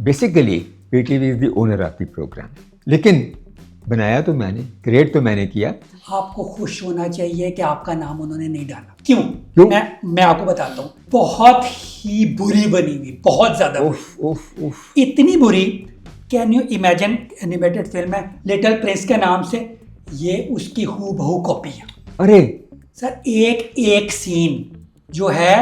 Basically PTV is the owner of the program, लेकिन बनाया तो मैंने, क्रिएट तो मैंने किया। आपको खुश होना चाहिए कि आपका नाम उन्होंने नहीं डाला। क्यों? क्यों? मैं आपको बताता हूँ। बहुत ही बुरी बनी हुई, बहुत ज्यादा उफ उफ उफ। इतनी बुरी, can you imagine, animated film है लिटिल प्रिंस के नाम से, ये उसकी हूबहू कॉपी है। अरे सर एक एक सीन जो है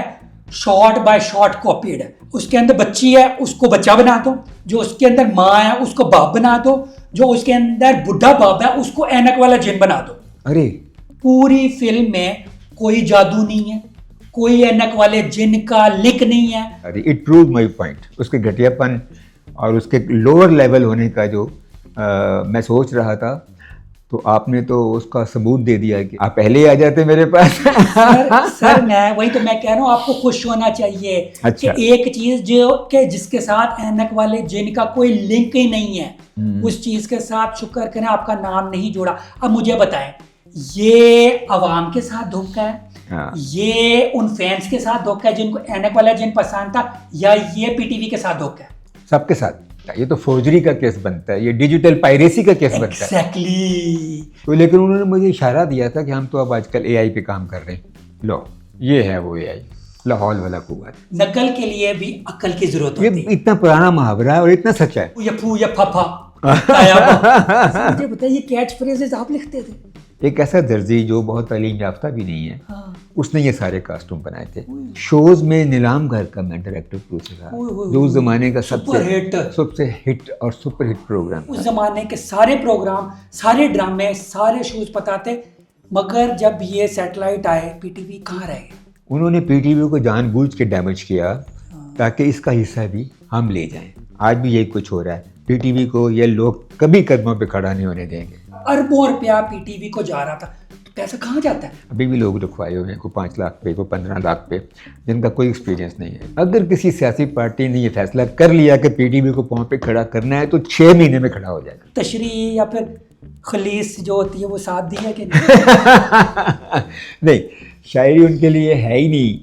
शॉर्ट बाय शॉर्ट कॉपीड है। उसके अंदर बच्ची है, उसको बच्चा बना दो। जो उसके अंदर माँ है, उसको बाप बना दो। जो उसके अंदर बुढ़ा बाप है, उसको ऐनक वाला जिन बना दो। अरे पूरी फिल्म में कोई जादू नहीं है, कोई ऐनक वाले जिन का लिक नहीं है। अरे इट प्रूव माई पॉइंट। उसके घटियापन और उसके लोअर लेवल होने का जो मैं सोच रहा था, तो आपने तो उसका सबूत दे दिया कि आप पहले ही आ जाते मेरे पास। सर मैं वही तो मैं कह रहा हूँ, आपको खुश होना चाहिए। अच्छा। कि एक चीज जो कि जिसके साथ ऐनक वाले जिन का कोई लिंक ही नहीं है, उस चीज के साथ शुक्र करें आपका नाम नहीं जोड़ा। अब मुझे बताएं, ये अवाम के साथ धोखा है, हाँ। ये उन फैंस के साथ धोखा है जिनको ऐनक वाला जिन पसंद था, या ये पीटीवी के साथ धोखा है? सबके साथ। ये तो फोर्जरी का केस बनता है, ये डिजिटल पायरेसी का केस बनता है। एग्जैक्टली। तो लेकिन उन्होंने मुझे इशारा दिया था कि हम तो अब आजकल एआई पे काम कर रहे हैं। लो ये है वो एआई, लाहौल वाला कुआं। नकल के लिए भी अकल की जरूरत ये होती है। इतना पुराना मुहावरा है और इतना सच्चा है। या फू या फफा आया हुआ। मुझे बताइए, ये कैच फ्रेजेस आप लिखते थे? एक ऐसा दर्जी जो बहुत तालीम याफ्ता भी नहीं है, हाँ। उसने ये सारे कास्ट्यूम बनाए थे। शोज में नीलाम घर का मैं डायरेक्टर प्रोड्यूसर था, जो उस जमाने का सबसे हिट और सुपर हिट प्रोग्राम उस जमाने के सारे प्रोग्राम, सारे ड्रामे, सारे शोज पता थे। मगर जब ये सैटेलाइट आए, पीटीवी कहाँ रह गए? उन्होंने पीटीवी को जानबूझ के डैमेज किया ताकि इसका हिस्सा भी हम ले जाएं। आज भी यही कुछ हो रहा है। पीटीवी को ये लोग कभी कदमों पे खड़ा नहीं होने देंगे। अरबों रुपया पीटीवी को जा रहा था, तो पैसा कहाँ जाता है? अभी भी लोग रखवाए हुए हैं, को 5 लाख पे, को 15 लाख पे, जिनका कोई एक्सपीरियंस नहीं है। अगर किसी सियासी पार्टी ने ये फैसला कर लिया कि पीटीवी को पाँव पे खड़ा करना है, तो 6 महीने में खड़ा हो जाएगा। तशरी या फिर खलीस जो होती है वो साथ दी है कि नहीं, शायरी उनके लिए है ही नहीं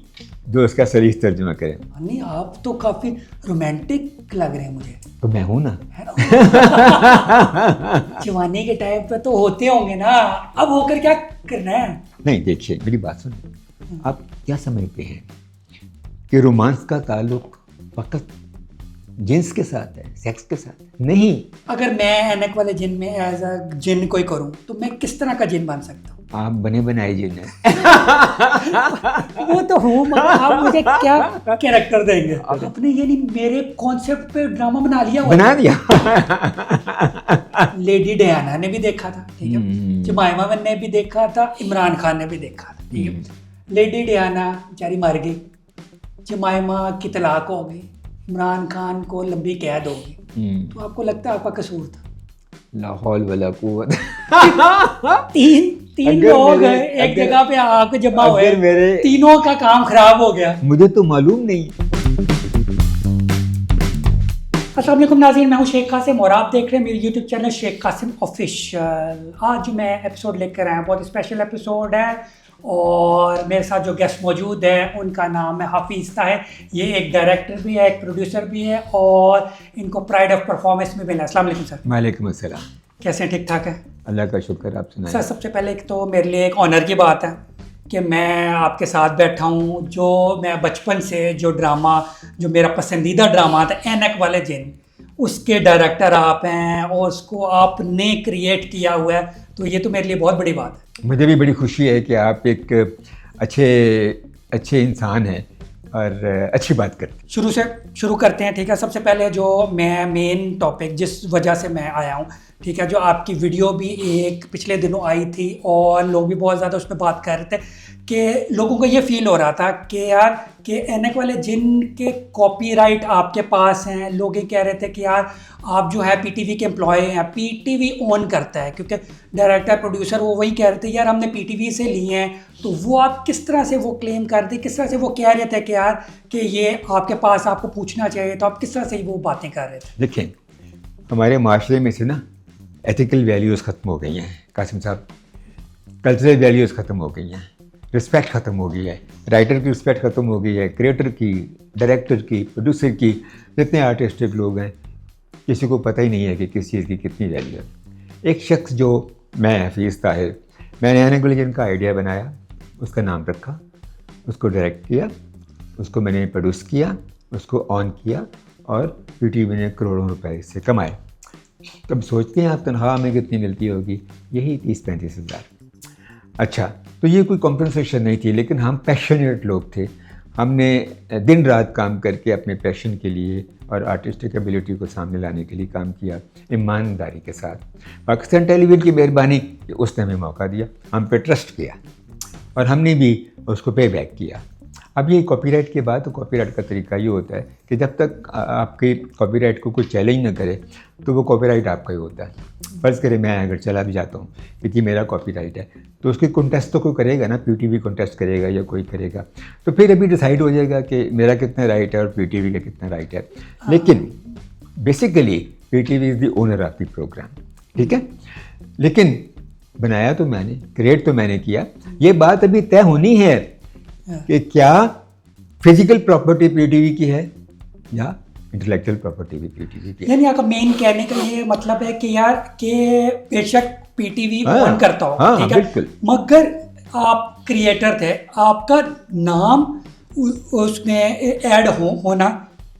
जो उसका सही तर्जुमा करे। नहीं, आप तो काफी रोमांटिक लग रहे हैं मुझे। तो मैं हूं ना। जवानी के टाइम पे तो होते होंगे ना, अब होकर क्या करना है? नहीं देखिए, मेरी बात सुनिए। आप क्या समझते हैं कि रोमांस का ताल्लुक फकत जिन्स के साथ है, सेक्स के साथ नहीं? अगर मैं ऐनक वाले जिन में एज अ जिन कोई करूं, तो मैं किस तरह का जिन बन सकता हूं? आप बने बनाए जिन है। वो तो हूँ, मगर आप मुझे क्या कैरेक्टर देंगे? आपने ये नहीं मेरे कॉन्सेप्ट पे ड्रामा बना लिया हुआ? बना दिया। लेडी डयाना ने भी देखा था, ठीक है, जमाइमा ने भी देखा था, इमरान खान ने भी देखा था, ठीक है। लेडी डयाना बेचारी मर गई, जमाइमा की तलाक हो गई, इमरान खान को लंबी कैद हो गई, तो आपको लगता है आपका कसूर था? लाहौल वाला कुआं। तीन लोग एक जगह पे आके जमा हुए, तीनों का काम खराब हो गया। मुझे तो मालूम नहीं। अस्सलाम वालेकुम नाज़रीन, मैं हूँ शेख कासिम और आप देख रहे हैं मेरे YouTube channel Sheikh Kasim official. आज मैं एपिसोड लेकर आया, बहुत स्पेशल एपिसोड है और मेरे साथ जो गेस्ट मौजूद है उनका नाम है हाफिज़ ताहिर। ये एक डायरेक्टर भी है, एक प्रोड्यूसर भी है और इनको प्राइड ऑफ परफॉर्मेंस में मिला। अस्सलाम वालेकुम सर। वालेकुम अस्सलाम। कैसे हैं? ठीक ठाक है? अल्लाह का शुक्र। आप सुनाइए। सर सबसे पहले एक तो मेरे लिए एक ऑनर की बात है कि मैं आपके साथ बैठा हूँ। जो मैं बचपन से जो ड्रामा, जो मेरा पसंदीदा ड्रामा था ऐनक वाले जिन, उसके डायरेक्टर आप हैं और उसको आपने क्रिएट किया हुआ है, तो ये तो मेरे लिए बहुत बड़ी बात है। मुझे भी बड़ी खुशी है कि आप एक अच्छे इंसान हैं और अच्छी बात करते हैं। शुरू से शुरू करते हैं, ठीक है। सबसे पहले जो मैं मेन टॉपिक जिस वजह से मैं आया हूँ, ठीक है, जो आपकी वीडियो भी एक पिछले दिनों आई थी और लोग भी बहुत ज़्यादा उस पर बात कर रहे थे कि लोगों को ये फील हो रहा था कि यार कि ऐनक वाले जिन के कॉपीराइट आपके पास हैं। लोग ये कह रहे थे कि यार आप जो है पीटीवी के एम्प्लॉय हैं, पीटीवी ओन करता है, क्योंकि डायरेक्टर प्रोड्यूसर वो वही कह रहे थे यार हमने पीटीवी से लिए हैं। तो वो आप किस तरह से वो क्लेम कर दी, किस तरह से वो कह रहे थे कि यार कि ये आपके पास, आपको पूछना चाहिए, तो आप किस तरह से वो बातें कर रहे थे? देखें, हमारे माशरे में से ना एथिकल वैल्यूज़ ख़त्म हो गई हैं कासिम साहब, कल्चरल वैल्यूज़ ख़त्म हो गई हैं, रिस्पेक्ट ख़त्म हो गई है, राइटर की रिस्पेक्ट ख़त्म हो गई है, क्रिएटर की, डायरेक्टर की, प्रोड्यूसर की, जितने आर्टिस्टिक लोग हैं किसी को पता ही नहीं है कि किस चीज़ की कितनी वैल्यू है। एक शख्स जो मैं हफीज़ ताहिर, मैंने एनेक वाले जिन का आइडिया बनाया, उसका नाम रखा, उसको डायरेक्ट किया, उसको मैंने प्रोड्यूस किया, उसको ऑन किया और पीटीवी ने करोड़ों रुपए इससे कमाए। तब सोचते हैं आप तनख्वाह में कितनी मिलती होगी, यही 30-35 हज़ार। अच्छा, तो ये कोई कॉम्पनसेशन नहीं थी, लेकिन हम पैशनेट लोग थे। हमने दिन रात काम करके अपने पैशन के लिए और आर्टिस्टिक एबिलिटी को सामने लाने के लिए काम किया, ईमानदारी के साथ। पाकिस्तान टेलीविज़न की मेहरबानी कि उसने हमें मौका दिया, हम पे ट्रस्ट किया और हमने भी उसको पे बैक किया। अब ये कॉपीराइट के बाद, तो कॉपीराइट का तरीका ये होता है कि जब तक आपके कॉपीराइट को कोई चैलेंज ना करे तो वो कॉपीराइट आपका ही होता है। फ़र्ज़ करें मैं अगर चला भी जाता हूँ क्योंकि मेरा कॉपीराइट है, तो उसकी कॉन्टेस्ट तो कोई करेगा ना, पीटीवी कॉन्टेस्ट करेगा या कोई करेगा, तो फिर अभी डिसाइड हो जाएगा कि मेरा कितना राइट है और पीटीवी का कितना राइट है। लेकिन basically PTV is the owner of the program, ठीक है। लेकिन बनाया तो मैंने, क्रिएट तो मैंने किया। ये बात अभी तय होनी है कि क्या फिजिकल प्रॉपर्टी पीटीवी की है या इंटेलेक्चुअल प्रॉपर्टी भी पीटीवी की है। यानी आपका मेन कहने का ये मतलब है कि यार कि बेशक पीटीवी हाँ, ऑन करता हो, हाँ, ठीक है, बिल्कुल। मगर आप क्रिएटर थे, आपका नाम उसमें ऐड होना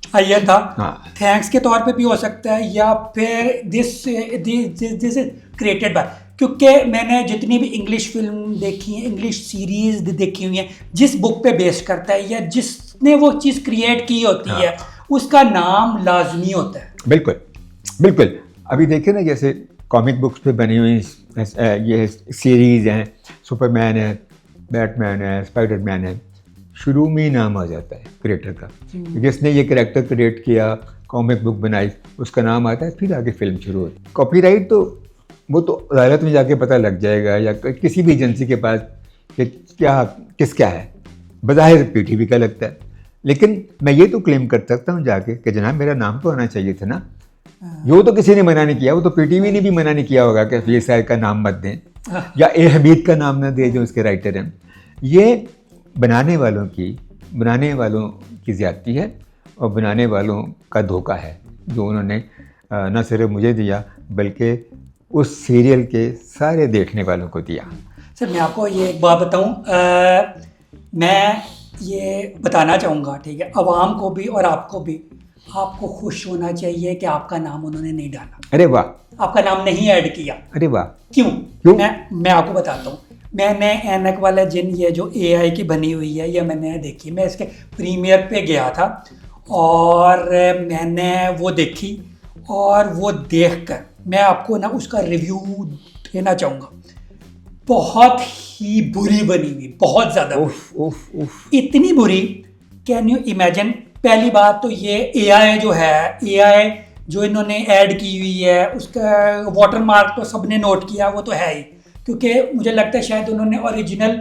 चाहिए था। हाँ। थैंक्स के तौर पे भी हो सकता है या फिर दिस क्रिएटेड बाय, क्योंकि मैंने जितनी भी इंग्लिश फिल्म देखी है, इंग्लिश सीरीज देखी हुई है, जिस बुक पे बेस करता है या जिसने वो चीज़ क्रिएट की होती है, उसका नाम लाजमी होता है। बिल्कुल बिल्कुल। अभी देखिए ना, जैसे कॉमिक बुक्स पे बनी हुई ये सीरीज़ हैं, सुपरमैन है, बैटमैन है, स्पाइडरमैन है, शुरू में ही नाम आ जाता है क्रिएटर का, जिसने ये कैरेक्टर क्रिएट किया, कॉमिक बुक बनाई, उसका नाम आता है, फिर आगे फिल्म शुरू होती है। कॉपीराइट तो वो तो अदालत में जाके पता लग जाएगा या किसी भी एजेंसी के पास कि क्या है, बज़ाहिर पीटीवी का लगता है, लेकिन मैं ये तो क्लेम कर सकता हूँ जाके कि जनाब मेरा नाम तो आना चाहिए था ना। यो तो किसी ने मना नहीं किया, वो तो पीटीवी ने भी मना नहीं किया होगा कि ये साहब का नाम मत दें या ए हमीद का नाम ना दे जो उसके राइटर हैं। ये बनाने वालों की ज़्यादती है और बनाने वालों का धोखा है जो उन्होंने न सिर्फ मुझे दिया बल्कि उस सीरियल के सारे देखने वालों को दिया। सर मैं आपको ये एक बात बताऊं, मैं ये बताना चाहूँगा, ठीक है, आवाम को भी और आपको भी, आपको खुश होना चाहिए कि आपका नाम उन्होंने नहीं डाला। अरे वाह, आपका नाम नहीं ऐड किया। अरे वाह, क्यों? मैं आपको बताता हूँ। मैंने ऐनक वाला जिन ये जो AI की बनी हुई है ये मैंने देखी, मैं इसके प्रीमियर पे गया था और मैंने वो देखी और वो देखकर मैं आपको ना उसका रिव्यू देना चाहूँगा। बहुत ही बुरी बनी हुई, बहुत ज़्यादा बुरी, इतनी बुरी, कैन यू इमेजिन। पहली बात तो ये AI जो है, AI जो इन्होंने ऐड की हुई है, उसका वाटरमार्क तो सबने नोट किया, वो तो है ही, क्योंकि मुझे लगता है शायद उन्होंने ओरिजिनल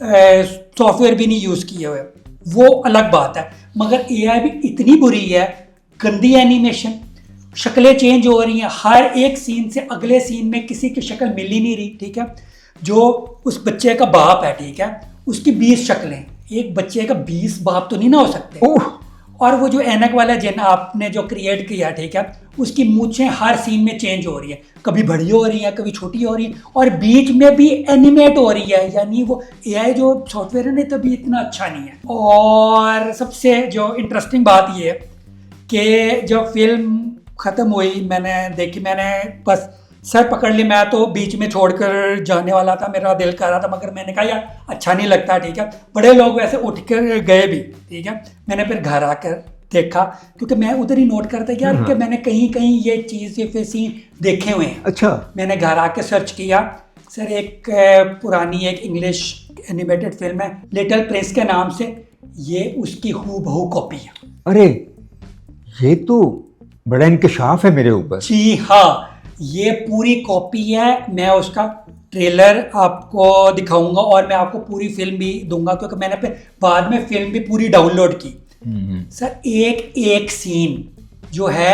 सॉफ्टवेयर भी नहीं यूज़ किए हुए, वो अलग बात है। मगर AI भी इतनी बुरी है, गंदी एनिमेशन, शक्लें चेंज हो रही हैं, हर एक सीन से अगले सीन में किसी की शक्ल मिल ही नहीं रही, ठीक है। जो उस बच्चे का बाप है, ठीक है, उसकी 20 शक्लें, एक बच्चे का 20 बाप तो नहीं ना हो सकते। और वो जो ऐनक वाला जिन आपने जो क्रिएट किया, ठीक है, उसकी मूंछें हर सीन में चेंज हो रही है, कभी बड़ी हो रही है, कभी छोटी हो रही है और बीच में भी एनिमेट हो रही है। यानी वो AI जो सॉफ्टवेयर है ना तभी इतना अच्छा नहीं है। और सबसे जो इंटरेस्टिंग बात ये है कि जब फिल्म ख़त्म हुई, मैंने देखी, मैंने बस सर पकड़ ली, मैं तो बीच में छोड़कर जाने वाला था, मेरा दिल कर रहा था, मगर मैंने कहा यार अच्छा नहीं लगता, ठीक है। बड़े लोग वैसे उठ कर गए भी, ठीक है। मैंने फिर घर आकर देखा, क्योंकि मैं उधर ही नोट करता यार कि मैंने कहीं कहीं ये चीज़ ये फिर सीन देखे हुए हैं। अच्छा। मैंने घर आके सर्च किया, सर एक पुरानी एक इंग्लिश एनिमेटेड फिल्म है लिटिल प्रिंस के नाम से, ये उसकी हूबहू कॉपी है। अरे ये तो बड़ा इंकशाफ है मेरे ऊपर। जी हाँ, ये पूरी कॉपी है। मैं उसका ट्रेलर आपको दिखाऊंगा और मैं आपको पूरी फिल्म भी दूंगा, क्योंकि मैंने फिर बाद में फिल्म भी पूरी डाउनलोड की। सर एक एक सीन जो है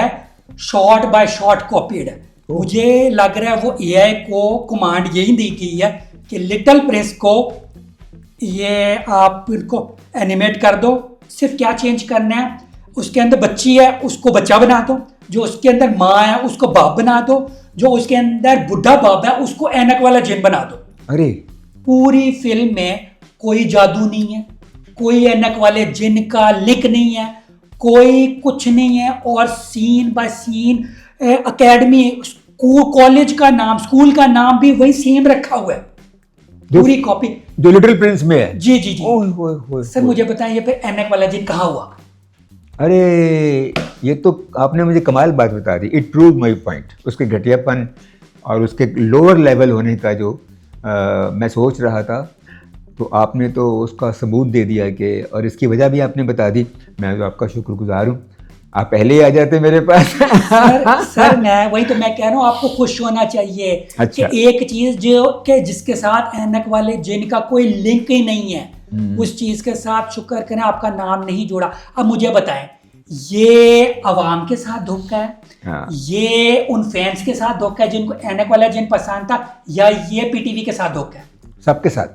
शॉट बाय शॉट कॉपीड है। मुझे लग रहा है वो AI को कमांड यही दी गई है कि लिटिल प्रिंस को ये आप इनको एनिमेट कर दो, सिर्फ क्या चेंज करना है, उसके अंदर बच्ची है उसको बच्चा बना दो, जो उसके अंदर माँ है उसको बाप बना दो, जो उसके अंदर बुढ़ा बाप है उसको ऐनक वाला जिन बना दो। अरे पूरी फिल्म में कोई जादू नहीं है, कोई ऐनक वाले जिन का लिंक नहीं है, कोई कुछ नहीं है। और scene by scene academy, school, college का नाम, स्कूल का नाम भी वही सेम रखा हुआ है, पूरी कॉपी जो लिटिल प्रिंस में है। जी जी जी। ओह सर मुझे बताएं ये फिर ऐनक वाला जिन कहाँ हुआ? अरे ये तो आपने मुझे कमाल बात बता दी। It prove my point. उसके घटियापन और उसके लोअर लेवल होने का जो मैं सोच रहा था, तो आपने तो उसका सबूत दे दिया कि, और इसकी वजह भी आपने बता दी। मैं तो आपका शुक्रगुजार हूँ, आप पहले ही आ जाते मेरे पास। सर मैं वही तो मैं कह रहा हूँ, आपको खुश होना चाहिए। अच्छा। कि एक चीज जो कि जिसके साथ ऐनक वाले जिन का कोई लिंक ही नहीं है, उस चीज के साथ शुक्र करें आपका नाम नहीं जोड़ा। अब मुझे बताएं, ये अवाम के साथ धोखा है, हाँ। ये उन फैंस के साथ धोखा है जिनको ऐनक वाला जिन पसंद था, या ये पीटीवी के साथ धोखा है? सबके साथ,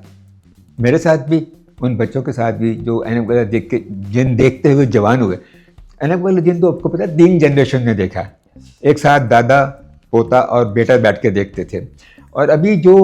मेरे साथ भी, उन बच्चों के साथ भी जो ऐनक वाला देख के जिन देखते हुए जवान हुए। ऐनक वाला जिन तो आपको पता है 3 जनरेशन ने देखा, एक साथ दादा, पोता और बेटा बैठ के देखते थे। और अभी जो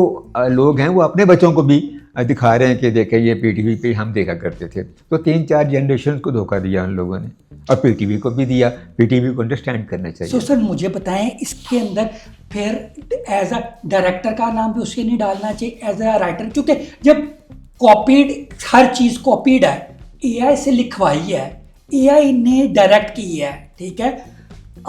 लोग हैं वो अपने बच्चों को भी दिखा रहे हैं कि देखें ये पीटीवी पे हम देखा करते थे। तो 3-4 जनरेशन को धोखा दिया उन लोगों ने, और पीटीवी को भी दिया। पीटीवी को अंडरस्टैंड करना चाहिए। सर मुझे बताएं इसके अंदर फिर एज अ डायरेक्टर का नाम भी उसके नहीं डालना चाहिए, एज अ राइटर? क्योंकि जब कॉपीड, हर चीज़ कॉपीड है, एआई से लिखवाई है, एआई ने डायरेक्ट की है, ठीक है,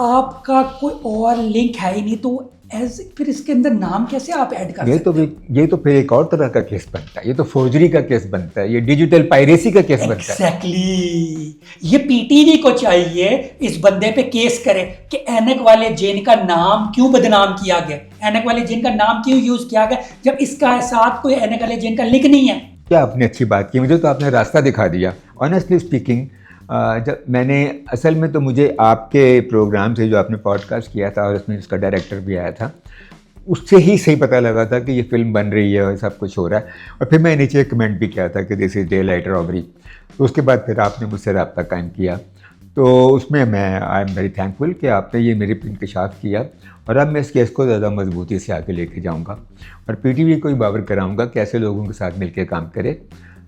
आपका कोई और लिंक है ही नहीं, तो एज फिर इसके अंदर नाम कैसे आप ऐड कर सकते हैं? ये तो फिर एक और तरह का केस बनता है। ये तो फोर्जरी का केस बनता है, ये डिजिटल पायरेसी का केस बनता है। एग्जैक्टली। ये पीटीवी को चाहिए इस बंदे पे केस करे कि ऐनक वाले जिन का नाम क्यों बदनाम किया गया, ऐनक वाले जिन का नाम क्यों यूज किया गया, जब इसका साथ कोई ऐनक वाले जिन का लिंक नहीं है। क्या आपने अच्छी बात की, मुझे तो आपने रास्ता दिखा दिया। ऑनेस्टली स्पीकिंग, जब मैंने असल में तो मुझे आपके प्रोग्राम से जो आपने पॉडकास्ट किया था और उसमें उसका डायरेक्टर भी आया था, उससे ही सही पता लगा था कि ये फिल्म बन रही है और सब कुछ हो रहा है। और फिर मैं नीचे कमेंट भी किया था कि this is day light robbery. तो उसके बाद फिर आपने मुझसे रब्ता कायम किया, तो उसमें मैं आई एम वेरी थैंकफुल कि आपने ये मेरे पे इंकशाफ किया। और अब मैं इस केस को ज़्यादा मजबूती से आगे लेके जाऊँगा और पीटीवी को भी बावर कराऊँगा कि ऐसे लोगों के साथ मिलकर काम करे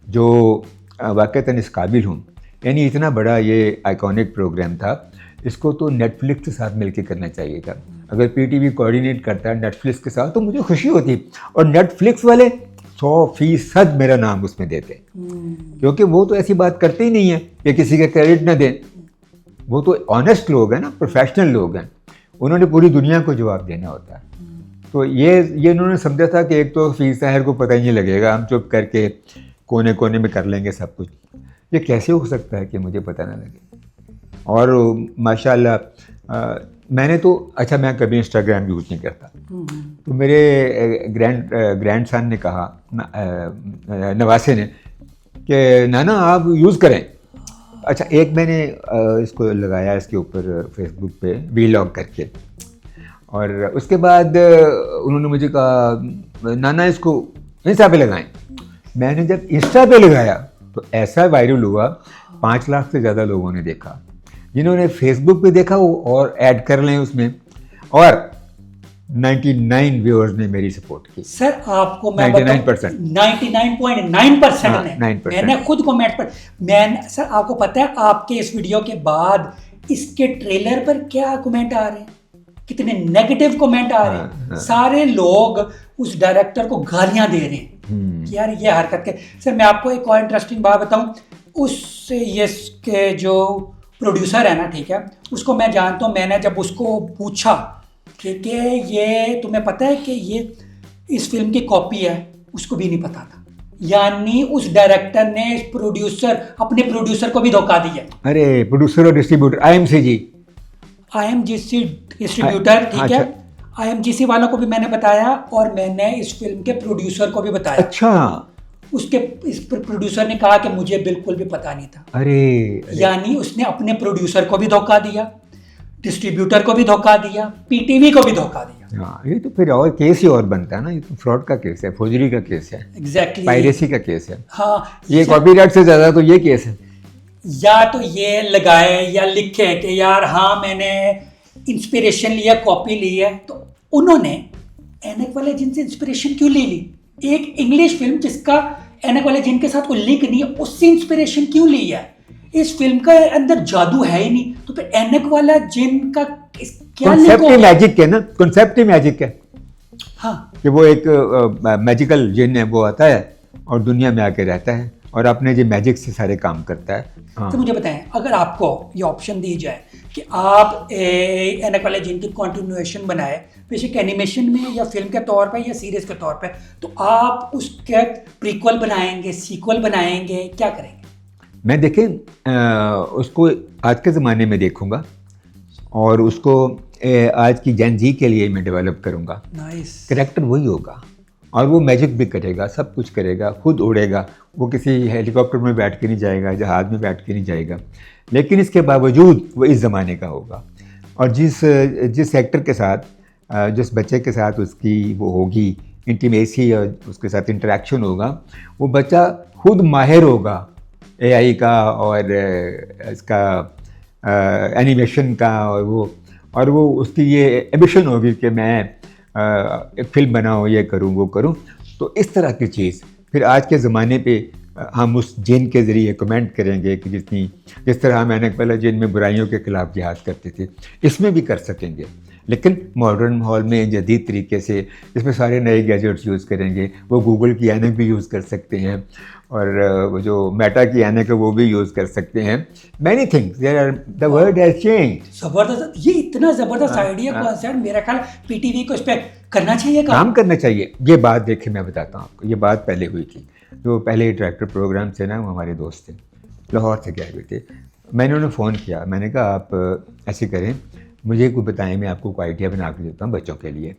जो वाक़ईतन इस काबिल हों। यानी इतना बड़ा ये आइकॉनिक प्रोग्राम था, इसको तो नेटफ्लिक्स के साथ मिलके करना चाहिए था। अगर पीटीवी कोऑर्डिनेट करता है नेटफ्लिक्स के साथ तो मुझे खुशी होती, और नेटफ्लिक्स वाले 100% मेरा नाम उसमें देते, क्योंकि वो तो ऐसी बात करते ही नहीं है कि किसी का क्रेडिट न दें। वो तो ऑनेस्ट लोग हैं ना, प्रोफेशनल लोग हैं, उन्होंने पूरी दुनिया को जवाब देना होता है। तो ये उन्होंने समझा था कि एक तो हफीज़ ताहिर को पता ही नहीं लगेगा, हम चुप करके कोने कोने में कर लेंगे सब कुछ। ये कैसे हो सकता है कि मुझे पता ना लगे? और माशाल्लाह मैंने तो, अच्छा मैं कभी इंस्टाग्राम यूज़ नहीं करता, तो मेरे ग्रैंड सन ने कहा, नवासे ने, कि नाना आप यूज़ करें। अच्छा एक मैंने इसको लगाया इसके ऊपर फेसबुक पे वीलॉग करके, और उसके बाद उन्होंने मुझे कहा नाना इसको इंस्टा पे लगाएं। मैंने जब इंस्टा पे लगाया तो ऐसा वायरल हुआ, 5 लाख से ज़्यादा लोगों ने देखा। जिन्होंने फेसबुक पे देखा वो और ऐड कर लें उसमें, और 99 व्यूअर्स ने मेरी सपोर्ट की। सर आपको मैं 99%, 99.9% ने 9%। मैंने खुद कमेंट पर, मैं सर आपको पता है आपके इस वीडियो के बाद इसके ट्रेलर पर क्या कमेंट आ रहे हैं, कितने नेगेटिव कमेंट आ रहे हैं। हाँ। सारे लोग उस डायरेक्टर को गालियां दे रहे हैं कि यार ये हरकत के। सर मैं आपको एक और इंटरेस्टिंग बात बताऊं, उससे ये के जो प्रोड्यूसर है ना, ठीक है, उसको मैं जानता हूँ। मैंने जब उसको पूछा कि ये तुम्हें पता है कि ये इस फिल्म की कॉपी है, उसको भी नहीं पता था। यानी उस डायरेक्टर ने इस प्रोड्यूसर, अपने प्रोड्यूसर को भी धोखा दिया। अरे प्रोड्यूसर और डिस्ट्रीब्यूटर, आईएमजीसी डिस्ट्रीब्यूटर, ठीक है, आईएमजीसी वालों को भी मैंने बताया, और मैंने इस फिल्म के प्रोड्यूसर को भी बताया। अच्छा। उसके इस प्रोड्यूसर ने कहा कि मुझे बिल्कुल भी पता नहीं था। अरे यानी उसने अपने प्रोड्यूसर को भी धोखा दिया, डिस्ट्रीब्यूटर को भी धोखा दिया, पीटीवी को भी धोखा दिया। हाँ, ये तो फिर और केस ही और बनता है ना, ये तो फ्रॉड का केस है, फोर्जरी का केस है, एग्जैक्टली पायरेसी का केस है। हाँ, ये कॉपीराइट से ज़्यादा तो ये केस है। या तो ये लगाए या लिखे कि यार हाँ मैंने इंस्पिरेशन लिया, कॉपी ली है, तो उन्होंने ऐनक वाले जिन से इंस्पिरेशन क्यों ले ली? एक इंग्लिश फिल्म जिसका ऐनक वाले जिन के साथ कोई लिंक नहीं है, उससे इंस्पिरेशन क्यों ली है? इस फिल्म का अंदर जादू है ही नहीं, तो फिर ऐनक वाला जिन का क्या लिंक कॉन्सेप्ट हो ही गया? मैजिक है ना, कॉन्सेप्ट ही मैजिक है हाँ, कि वो एक मैजिकल जिन है, वो आता है और दुनिया में आके रहता है और अपने जो मैजिक से सारे काम करता है। हाँ। तो मुझे बताएं, अगर आपको ये ऑप्शन दी जाए कि आप ऐनक वाले जिन की कंटिन्यूएशन बनाए, बेशक एनिमेशन में या फिल्म के तौर पे या सीरीज के तौर पे, तो आप उसके प्रीक्वल बनाएंगे, सीक्वल बनाएंगे, क्या करेंगे? मैं देखें उसको आज के ज़माने में देखूंगा और उसको आज की जेन जी के लिए मैं डेवलप करूंगा। नाइस। करेक्टर वही होगा और वो मैजिक भी करेगा, सब कुछ करेगा, खुद उड़ेगा, वो किसी हेलीकॉप्टर में बैठ के नहीं जाएगा, जहाज़ में बैठ के नहीं जाएगा, लेकिन इसके बावजूद वो इस ज़माने का होगा। और जिस एक्टर के साथ, जिस बच्चे के साथ उसकी वो होगी इंटीमेसी और उसके साथ इंटरेक्शन होगा, वो बच्चा खुद माहिर होगा एआई का और इसका एनिमेशन का, और वो उसकी ये एम्बिशन होगी कि मैं एक फिल्म बनाऊँ, ये करूँ, वो करूँ। तो इस तरह की चीज़ फिर आज के ज़माने पे हम उस जिन के ज़रिए कमेंट करेंगे कि जिस तरह हम ऐनक वाला जिन में बुराइयों के खिलाफ जिहाद करते थे, इसमें भी कर सकेंगे, लेकिन मॉडर्न माहौल में जदीद तरीके से। इसमें सारे नए गैजेट्स यूज़ करेंगे, वो गूगल की ऐनक भी यूज़ कर सकते हैं और वो जो मेटा की ऐनक है वो भी यूज़ कर सकते हैं। Many things, the world has changed. जबरदस्त, ये इतना जबरदस्त आइडिया कॉन्सेप्ट, मेरा ख्याल पीटीवी को इस पे करना चाहिए, काम करना चाहिए। ये बात देखिए, मैं बताता हूँ आपको, ये बात पहले हुई थी। जो पहले डायरेक्टर प्रोग्राम थे ना, वो हमारे दोस्त थे, लाहौर से गए हुए थे। मैंने उन्हें फ़ोन किया, मैंने कहा आप ऐसे करें, मुझे कोई बताएं, मैं आपको कोई आइडिया बना के देता हूँ बच्चों के लिए,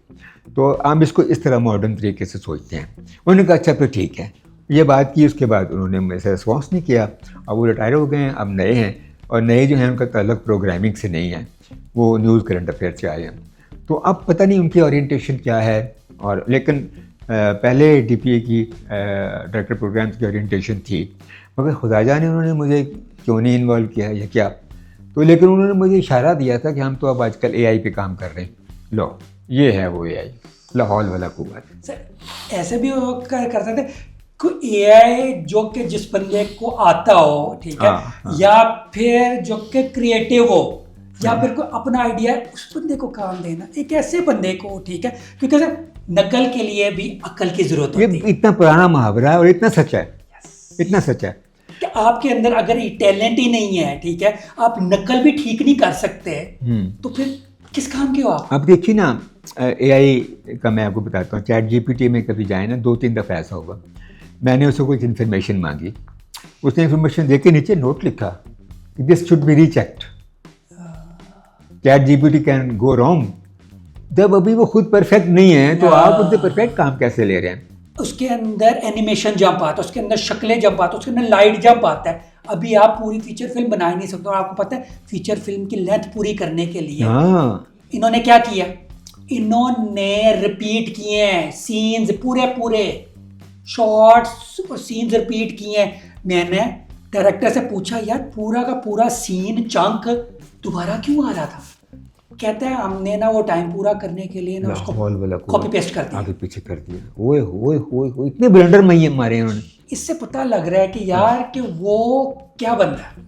तो आप इसको इस तरह मॉडर्न तरीके से सोचते हैं। उन्होंने कहा अच्छा फिर ठीक है। ये बात की, उसके बाद उन्होंने मेरे से रिस्पॉन्स नहीं किया। अब वो रिटायर हो गए हैं, अब नए हैं, और नए जो हैं उनका ताल्लुक प्रोग्रामिंग से नहीं है, वो न्यूज़ करंट अफेयर से आए हैं। तो अब पता नहीं उनकी ओरिएंटेशन क्या है, और लेकिन पहले डीपीए की डायरेक्टर प्रोग्राम की ओरिएंटेशन थी, मगर खुदा जाने उन्होंने मुझे क्यों नहीं इन्वॉल्व किया या क्या। तो लेकिन उन्होंने मुझे इशारा दिया था कि हम तो अब आजकल एआई पे काम कर रहे हैं। लो ये है वो एआई, लाहौल वाला कुआं। सर ऐसे भी कर सकते कोई एआई जो कि जिस बंदे को आता हो, ठीक है, या फिर जो कि क्रिएटिव हो, या फिर कोई अपना आइडिया उस बंदे को काम देना, एक ऐसे बंदे को, ठीक है, क्योंकि सर नकल के लिए भी अकल की जरूरत होती है। ये इतना पुराना मुहावरा है और इतना सच्चा है, इतना सच्चा है कि आपके अंदर अगर टैलेंट ही नहीं है, ठीक है, आप नकल भी ठीक नहीं कर सकते, तो फिर किस काम के हो आप? अब देखिए ना, एआई का मैं आपको बताता हूँ, चैट जीपीटी में कभी जाए ना, 2-3 दफ़ा ऐसा होगा, मैंने उससे कुछ इन्फॉर्मेशन मांगी, उसने इन्फॉर्मेशन दे के नीचे नोट लिखा, this should be rechecked, chat GPT can go wrong. जब अभी वो खुद परफेक्ट नहीं है तो आप उससे परफेक्ट काम कैसे ले रहे हैं? उसके अंदर एनिमेशन जंप आता है, उसके अंदर शक्लें जंप आती है, उसके अंदर लाइट जंप आता है। अभी आप पूरी फीचर फिल्म बना ही नहीं सकते, और आपको पता है फीचर फिल्म की लेंथ पूरी करने के लिए इन्होंने क्या किया, इन्होंने रिपीट किए हैं सीन्स, पूरे शॉर्ट्स और सीन्स रिपीट किए हैं। मैंने डायरेक्टर से पूछा, यार पूरा का पूरा सीन चंक दोबारा क्यों आ रहा था? कहता है हमने ना वो टाइम पूरा करने के लिए ना उसको कॉपी पेस्ट कर दिया, आगे पीछे कर दिया। ओए इतने ब्लंडर मारे उन्होंने। इससे पता लग रहा है कि यार कि वो क्या बंदा है,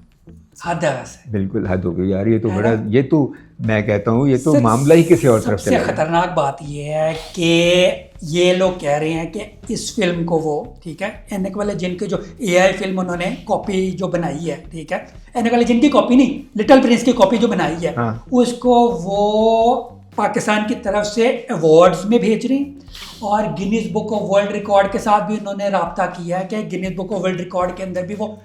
हद है वैसे। बिल्कुल हद हो गई यार, ये तो बड़ा, ये तो मैं कहता हूँ ये तो मामला ही किसी और तरफ से। सबसे खतरनाक बात ये है कि ये लोग कह रहे हैं कि इस फिल्म को वो, ठीक है, ऐनक वाले जिन की जो एआई फिल्म उन्होंने कॉपी जो बनाई है, ठीक है, ऐनक वाले जिन की कॉपी नहीं, लिटिल प्रिंस की कॉपी जो बनाई है, उसको वो पाकिस्तान की तरफ से अवार्ड्स में भेज रहे हैं, और Guinness book of world record के साथ भी उन्होंने राब्ता किया है कि Guinness book of world record के अंदर भी वो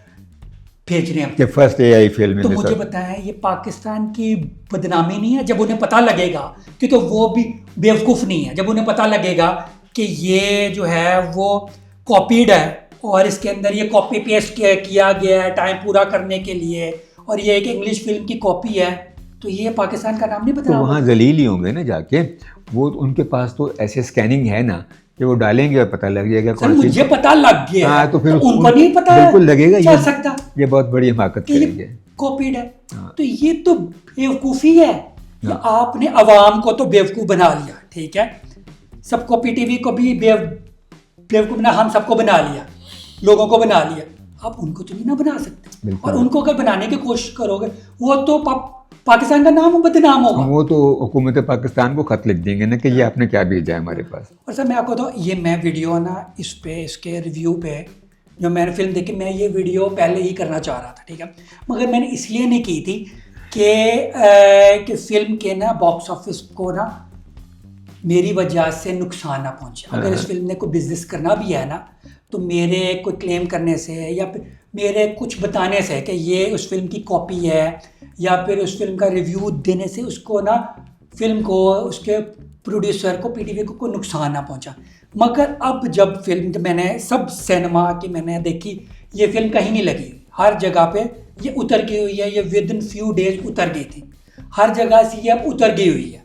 भेज रहे हैं कि फर्स्ट एआई फिल्म। तो मुझे बताएं, ये पाकिस्तान की बदनामी नहीं है? जब उन्हें पता लगेगा, क्योंकि वो भी बेवकूफ़ नहीं है, जब उन्हें पता लगेगा कि ये जो है वो कॉपीड है और इसके अंदर ये कॉपी पेस्ट किया गया है टाइम पूरा करने के लिए, और ये एक इंग्लिश फिल्म की कॉपी है, तो ये पाकिस्तान का नाम नहीं बता। तो वहाँ जलील ही होंगे ना जाके, वो उनके पास तो ऐसे स्कैनिंग है ना कि वो डालेंगे और पता लग जाएगा कौन सी। मुझे पता लग गया। हाँ, तो फिर उनको नहीं पता, बिल्कुल लगेगा चल सकता ये बहुत बड़ी हिमाकत करेंगे। कॉपीड है। तो ये तो बेवकूफ़ी है, या आपने अवाम को तो बेवकूफ़ बना लिया, ठीक है, सबको पीटीवी को भी बेवकूफ़ बना, हम सबको बना लिया, लोगों को बना लिया, आप उनको तो नहीं ना बना सकते। और उनको अगर बनाने की कोशिश करोगे वो तो पाकिस्तान का नाम बदनाम होगा। वो तो हुकूमत पाकिस्तान को खत लिख देंगे ना कि ये आपने क्या भेजा है हमारे पास। और सर मैं आपको तो ये मैं वीडियो ना इस पे इसके रिव्यू पे जो मैंने फिल्म देखी, मैं ये वीडियो पहले ही करना चाह रहा था, ठीक है, मगर मैंने इसलिए नहीं की थी कि फिल्म के ना बॉक्स ऑफिस को ना मेरी वजह से नुकसान ना पहुंचे। अगर इस फिल्म ने कोई बिजनेस करना भी है ना तो मेरे कोई क्लेम करने से या फिर मेरे कुछ बताने से कि ये उस फिल्म की कॉपी है या फिर उस फिल्म का रिव्यू देने से उसको ना फिल्म को उसके प्रोड्यूसर को पीटीवी को कोई नुकसान ना पहुंचा। मगर अब जब फिल्म मैंने सब सिनेमा की मैंने देखी, ये फिल्म कहीं नहीं लगी, हर जगह पे ये उतर गई हुई है, ये विद इन फ्यू डेज उतर गई थी, हर जगह से ये अब उतर गई हुई है।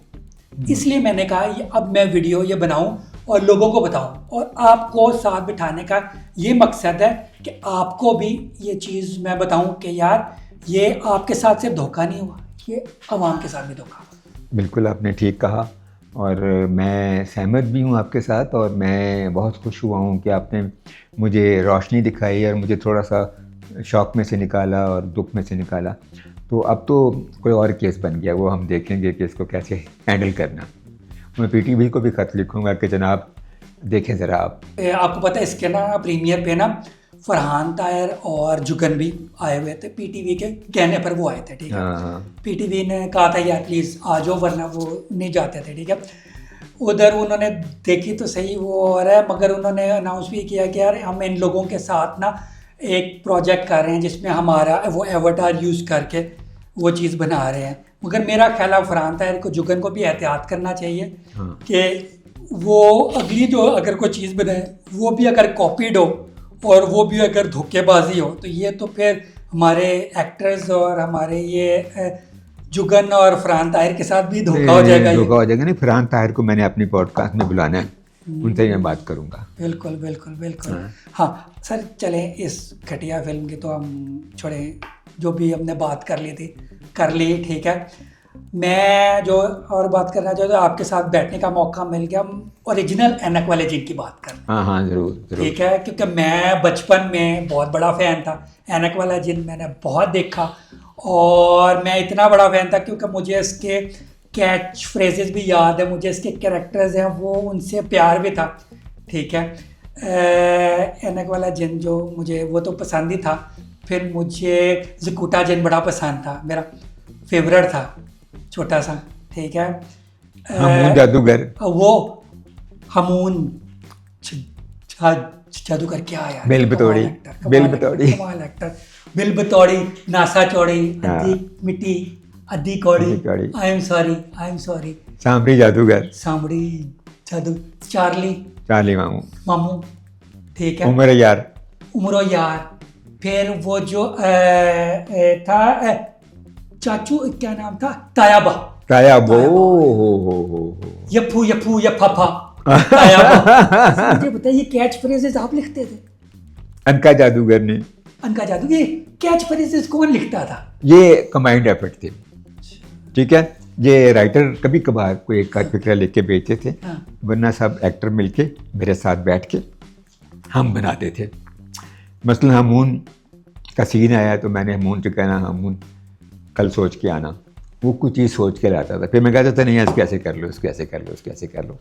इसलिए मैंने कहा ये अब मैं वीडियो ये बनाऊं और लोगों को बताऊं और आपको साथ बिठाने का ये मकसद है कि आपको भी ये चीज़ मैं बताऊं कि यार ये आपके साथ सिर्फ धोखा नहीं हुआ, ये आवाम के साथ भी धोखा हुआ। बिल्कुल आपने ठीक कहा और मैं सहमत भी हूँ आपके साथ और मैं बहुत खुश हुआ हूँ कि आपने मुझे रोशनी दिखाई और मुझे थोड़ा सा शौक में से निकाला और दुख में से निकाला। तो अब तो कोई और केस बन गया, वो हम देखेंगे कि इसको कैसे हैंडल करना। मैं पीटीवी को भी ख़त लिखूँगा कि जनाब देखें ज़रा आप। आपको पता है इसके ना प्रीमियर पे ना फरहान ताहिर और जुगन भी आए हुए थे, पीटीवी के कहने पर वो आए थे, ठीक है। हाँ। पीटीवी ने कहा था यार प्लीज़ आ जाओ वरना वो नहीं जाते थे, ठीक है। उधर उन्होंने देखी तो सही वो हो रहा है, मगर उन्होंने अनाउंस भी किया कि यार हम इन लोगों के साथ ना एक प्रोजेक्ट कर रहे हैं जिसमें हमारा वो एवटार यूज़ करके वो चीज़ बना रहे हैं। मगर मेरा ख्याल है फरहान ताहिर को जुगन को भी एहतियात करना चाहिए कि वो अगली जो अगर कोई चीज़ बनाए वो भी अगर कॉपीड हो और वो भी अगर धोखेबाजी हो तो ये तो फिर हमारे एक्टर्स और हमारे ये जुगन और फरहान ताहिर के साथ भी धोखा हो जाएगा। धोखा हो जाएगा नहीं, फरहान ताहिर को मैंने अपनी पॉडकास्ट में बुलाना है, उनसे ही मैं बात करूंगा। बिल्कुल बिल्कुल बिल्कुल। हाँ सर चलें इस घटिया फिल्म की तो हम छोड़ें, जो भी हमने बात कर ली थी कर ली, ठीक है। मैं जो और बात करना चाहता हूँ, आपके साथ बैठने का मौका मिल गया, हम ओरिजिनल एनक वाले जिन की बात कर। हाँ ज़रूर, ठीक है, क्योंकि मैं बचपन में बहुत बड़ा फ़ैन था, एनक वाला जिन मैंने बहुत देखा और मैं इतना बड़ा फ़ैन था क्योंकि मुझे इसके कैच फ्रेजेस भी याद है, मुझे इसके कैरेक्टर्स हैं वो उनसे प्यार भी था, ठीक है। एनक वाला जिन जो मुझे वो तो पसंद ही था, फिर मुझे ज़कूटा जिन बड़ा पसंद था, मेरा फेवरेट था, छोटा सा, ठीक है। हमून जादूगर, वो हमून जादूगर क्या यार, बिल बतौड़ी, कमाल एक्टर, बिल बतौड़ी, नासा चौड़ी, अद्दी मिट्टी अद्दी कौड़ी, आई एम सॉरी, सांबरी जादूगर, सांबरी जादू, चार्ली मामू, ठीक है, उमरो यार, फिर वो जो था चाचू क्या नाम था, तायाबा, यप्पू यप्पा तायाबा। मुझे बताइए ये कैच फ्रेजेस आप लिखते थे? अनका जादूगर ये कैच फ्रेजेस कौन लिखता था? ये कमांड एफर्ट थे, ठीक है। ये राइटर कभी कभार कोई एक फिक्रा लिख के बेचते थे, वरना सब एक्टर मिलके मेरे साथ बैठ के हम बनाते थे। मसलन हमून का सीन आया तो मैंने हमून से कहना हमून कल सोच के आना, वो कुछ चीज़ सोच के लाता था, फिर मैं कहता था नहीं ऐसे कैसे कर लो, इसको ऐसे कर लो,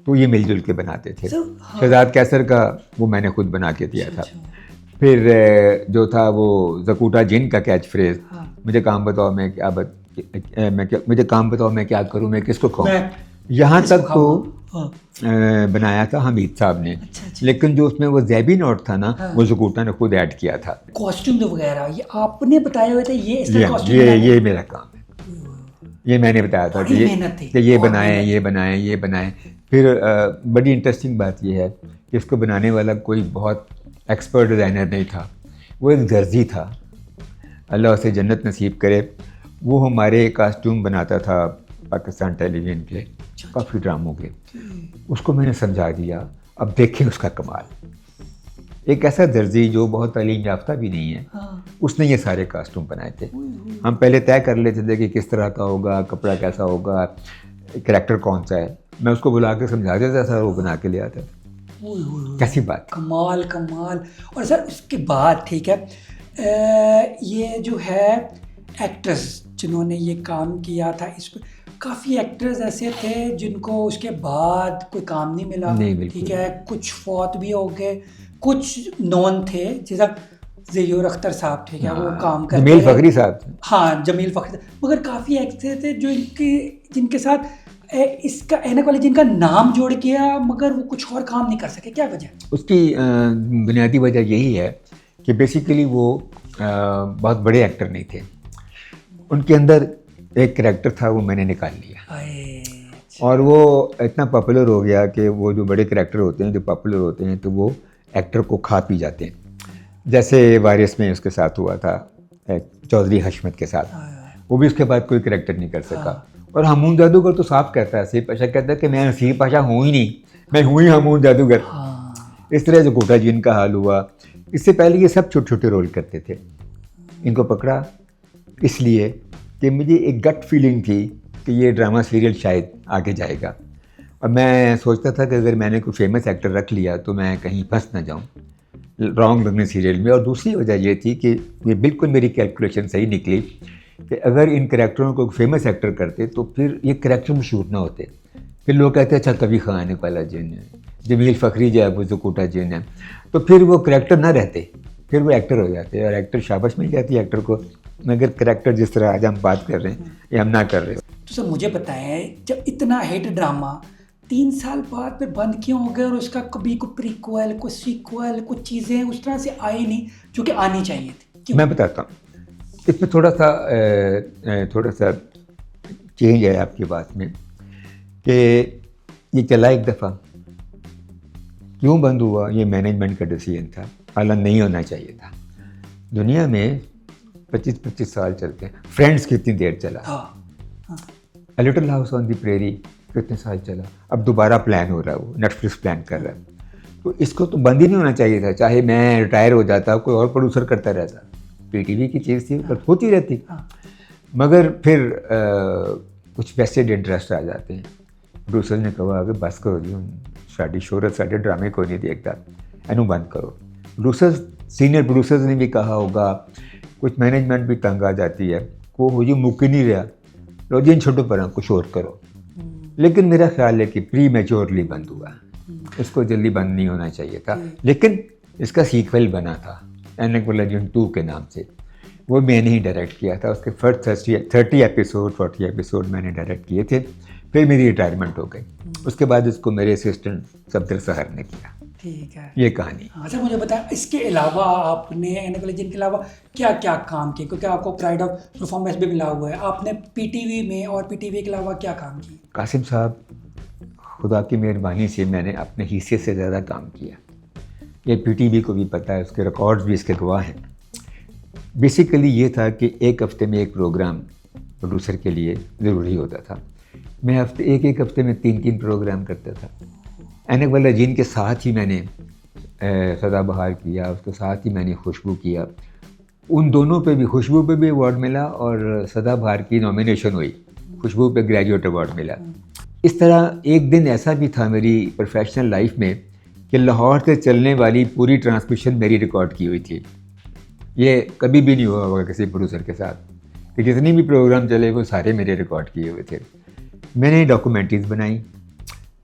तो ये मिलजुल के बनाते थे। शहजाद कैसर का वो मैंने खुद बना के दिया था। फिर जो था वो ज़कूटा जिन का कैच फ्रेज, मुझे काम बताओ मैं क्या करूँ, मैं किसको खाऊँ, यहाँ तक तो बनाया था हमीद साहब ने। लेकिन जो उसमें वो ज़ैबी नोट था ना, वो ज़कूटा ने खुद ऐड किया था। कॉस्ट्यूम वगैरह ये आपने बताए हुए थे, ये मेरा काम है, ये मैंने बताया था कि ये बनाए। फिर बड़ी इंटरेस्टिंग बात ये है कि इसको बनाने वाला कोई बहुत एक्सपर्ट डिज़ाइनर नहीं था, वो एक दर्जी था, अल्लाह उसे जन्नत नसीब करे। वो हमारे कॉस्ट्यूम बनाता था पाकिस्तान टेलीविज़न के काफ़ी ड्रामों के, उसको मैंने समझा दिया, अब देखें उसका कमाल। एक ऐसा दर्जी जो बहुत तालीम याफ्ता भी नहीं है, हाँ। उसने ये सारे कास्ट्यूम बनाए थे। हम पहले तय कर लेते थे कि किस तरह का होगा, कपड़ा कैसा होगा, कैरेक्टर कौन सा है। मैं उसको बुला के समझा देता था, वो बना के ले आता था। कैसी बात। कमाल कमाल। और सर उसके बाद ठीक है, ये जो है एक्ट्रेस जिन्होंने ये काम किया था इस पर, काफ़ी एक्टर्स ऐसे थे जिनको उसके बाद कोई काम नहीं मिला। नहीं, बिल्कुल। ठीक है, कुछ फौत भी हो गए, कुछ नॉन थे, जैसा ज़हीर अख्तर साहब, ठीक है, वो काम करते जमील रहे। फखरी साहब थे। हाँ, जमील फखरी, मगर काफ़ी ऐसे थे जो जिनके साथ इसका ऐनक वाले जिनका नाम जोड़ किया, मगर वो कुछ और काम नहीं कर सके। क्या वजह? उसकी बुनियादी वजह यही है कि बेसिकली वो बहुत बड़े एक्टर नहीं थे। उनके अंदर एक कैरेक्टर था, वो मैंने निकाल लिया, और वो इतना पॉपुलर हो गया कि वो जो बड़े कैरेक्टर होते हैं, जो पॉपुलर होते हैं, तो वो एक्टर को खा पी जाते हैं। जैसे वारिस में उसके साथ हुआ था, चौधरी हशमत के साथ, वो भी उसके बाद कोई कैरेक्टर नहीं कर सका। और हमून जादूगर तो साफ कहता है, नसीब पाशा कहता है कि मैं नसीब पाशा हूँ ही नहीं, मैं हूँ ही हमून जादूगर। इस तरह जो गोटा जीन का हाल हुआ। इससे पहले ये सब छोटे छोटे रोल करते थे। इनको पकड़ा इसलिए कि मुझे एक गट फीलिंग थी कि ये ड्रामा सीरियल शायद आगे जाएगा, और मैं सोचता था कि अगर मैंने कोई फेमस एक्टर रख लिया तो मैं कहीं फंस ना जाऊँ रॉन्ग लगने सीरियल में। और दूसरी वजह ये थी कि ये बिल्कुल मेरी कैलकुलेशन सही निकली कि अगर इन करैक्टरों को फेमस एक्टर करते तो फिर ये करैक्टर मशहूर ना होते। फिर लोग कहते हैं अच्छा कभी खान वाला जिन है, जमील फखरी जो है वो जो कोटा जिन है, तो फिर वो करैक्टर ना रहते, फिर वो एक्टर हो जाते, और एक्टर शाबाश मिल जाती है एक्टर को। मगर करैक्टर जिस तरह आज हम बात कर रहे हैं, ये हम ना कर रहे। तो सर मुझे बताएं, जब इतना हिट ड्रामा 3 साल बाद फिर बंद क्यों हो गया, और उसका कभी कोई प्रीक्वल, कोई सीक्वल, कुछ चीज़ें उस तरह से आई नहीं जो कि आनी चाहिए थी? क्यों? मैं बताता हूँ, इसमें थोड़ा सा चेंज है आपकी बात में कि ये चला एक दफ़ा, क्यों बंद हुआ, ये मैनेजमेंट का डिसीजन था, हालांकि नहीं होना चाहिए था। दुनिया में 25-25 साल चलते हैं। फ्रेंड्स कितनी देर चला, a little house on the prairie कितने साल चला, अब दोबारा प्लान हो रहा है, वो नेटफ्लिक्स प्लान कर रहा है। तो इसको तो बंद ही नहीं होना चाहिए था, चाहे मैं रिटायर हो जाता, कोई और प्रोड्यूसर करता रहता। पीटीवी की चीज़ थी, पर होती रहती। मगर फिर कुछ वेस्टेड इंटरेस्ट आ जाते हैं। प्रोड्यूसर ने कहा कि बस करो जी, साड़ी शोहरत साढ़े ड्रामे को नहीं देखता, एनू बंद करो। प्रोड्यूसर्स, सीनियर प्रोड्यूसर्स ने भी कहा होगा, कुछ मैनेजमेंट भी तंग आ जाती है, को हो जी मुक ही नहीं रहा, लो जी छोटो पर कुछ और करो। लेकिन मेरा ख्याल है कि प्री मैच्योरली बंद हुआ, इसको जल्दी बंद नहीं होना चाहिए था। लेकिन इसका सीक्वल बना था ऐनक वाला जिन 2 के नाम से, वो मैंने ही डायरेक्ट किया था। उसके फर्स्ट 30 एपिसोड 40 एपिसोड मैंने डायरेक्ट किए थे। फिर मेरी रिटायरमेंट हो गई, उसके बाद इसको मेरे असिस्टेंट सफदर सहर ने किया। ठीक है, ये कहानी। अच्छा मुझे बताएं, इसके अलावा आपने ऐनक वाले जिन के अलावा क्या क्या काम किए, क्योंकि आपको प्राइड ऑफ परफॉर्मेंस भी मिला हुआ है, आपने पीटीवी में और पीटीवी के अलावा क्या काम किए? कासिम साहब, खुदा की मेहरबानी से मैंने अपने हिस्से से ज़्यादा काम किया। ये पीटीवी को भी पता है, उसके रिकॉर्ड्स भी इसके गवाह हैं। बेसिकली ये था कि एक हफ्ते में एक प्रोग्राम प्रोड्यूसर के लिए ज़रूरी होता था। मैं एक हफ्ते में 3 प्रोग्राम करता था। ऐनक वाला जिन के साथ ही मैंने सदाबहार किया, उसके साथ ही मैंने खुशबू किया। उन दोनों पे भी, खुशबू पे भी अवार्ड मिला और सदाबहार की नॉमिनेशन हुई, खुशबू पे ग्रेजुएट अवार्ड मिला। इस तरह एक दिन ऐसा भी था मेरी प्रोफेशनल लाइफ में कि लाहौर से चलने वाली पूरी ट्रांसमिशन मेरी रिकॉर्ड की हुई थी। ये कभी भी नहीं हुआ होगा किसी प्रोड्यूसर के साथ कि जितनी भी प्रोग्राम चले वो सारे मेरे रिकॉर्ड किए हुए थे। मैंने डॉक्यूमेंट्रीज़ बनाई,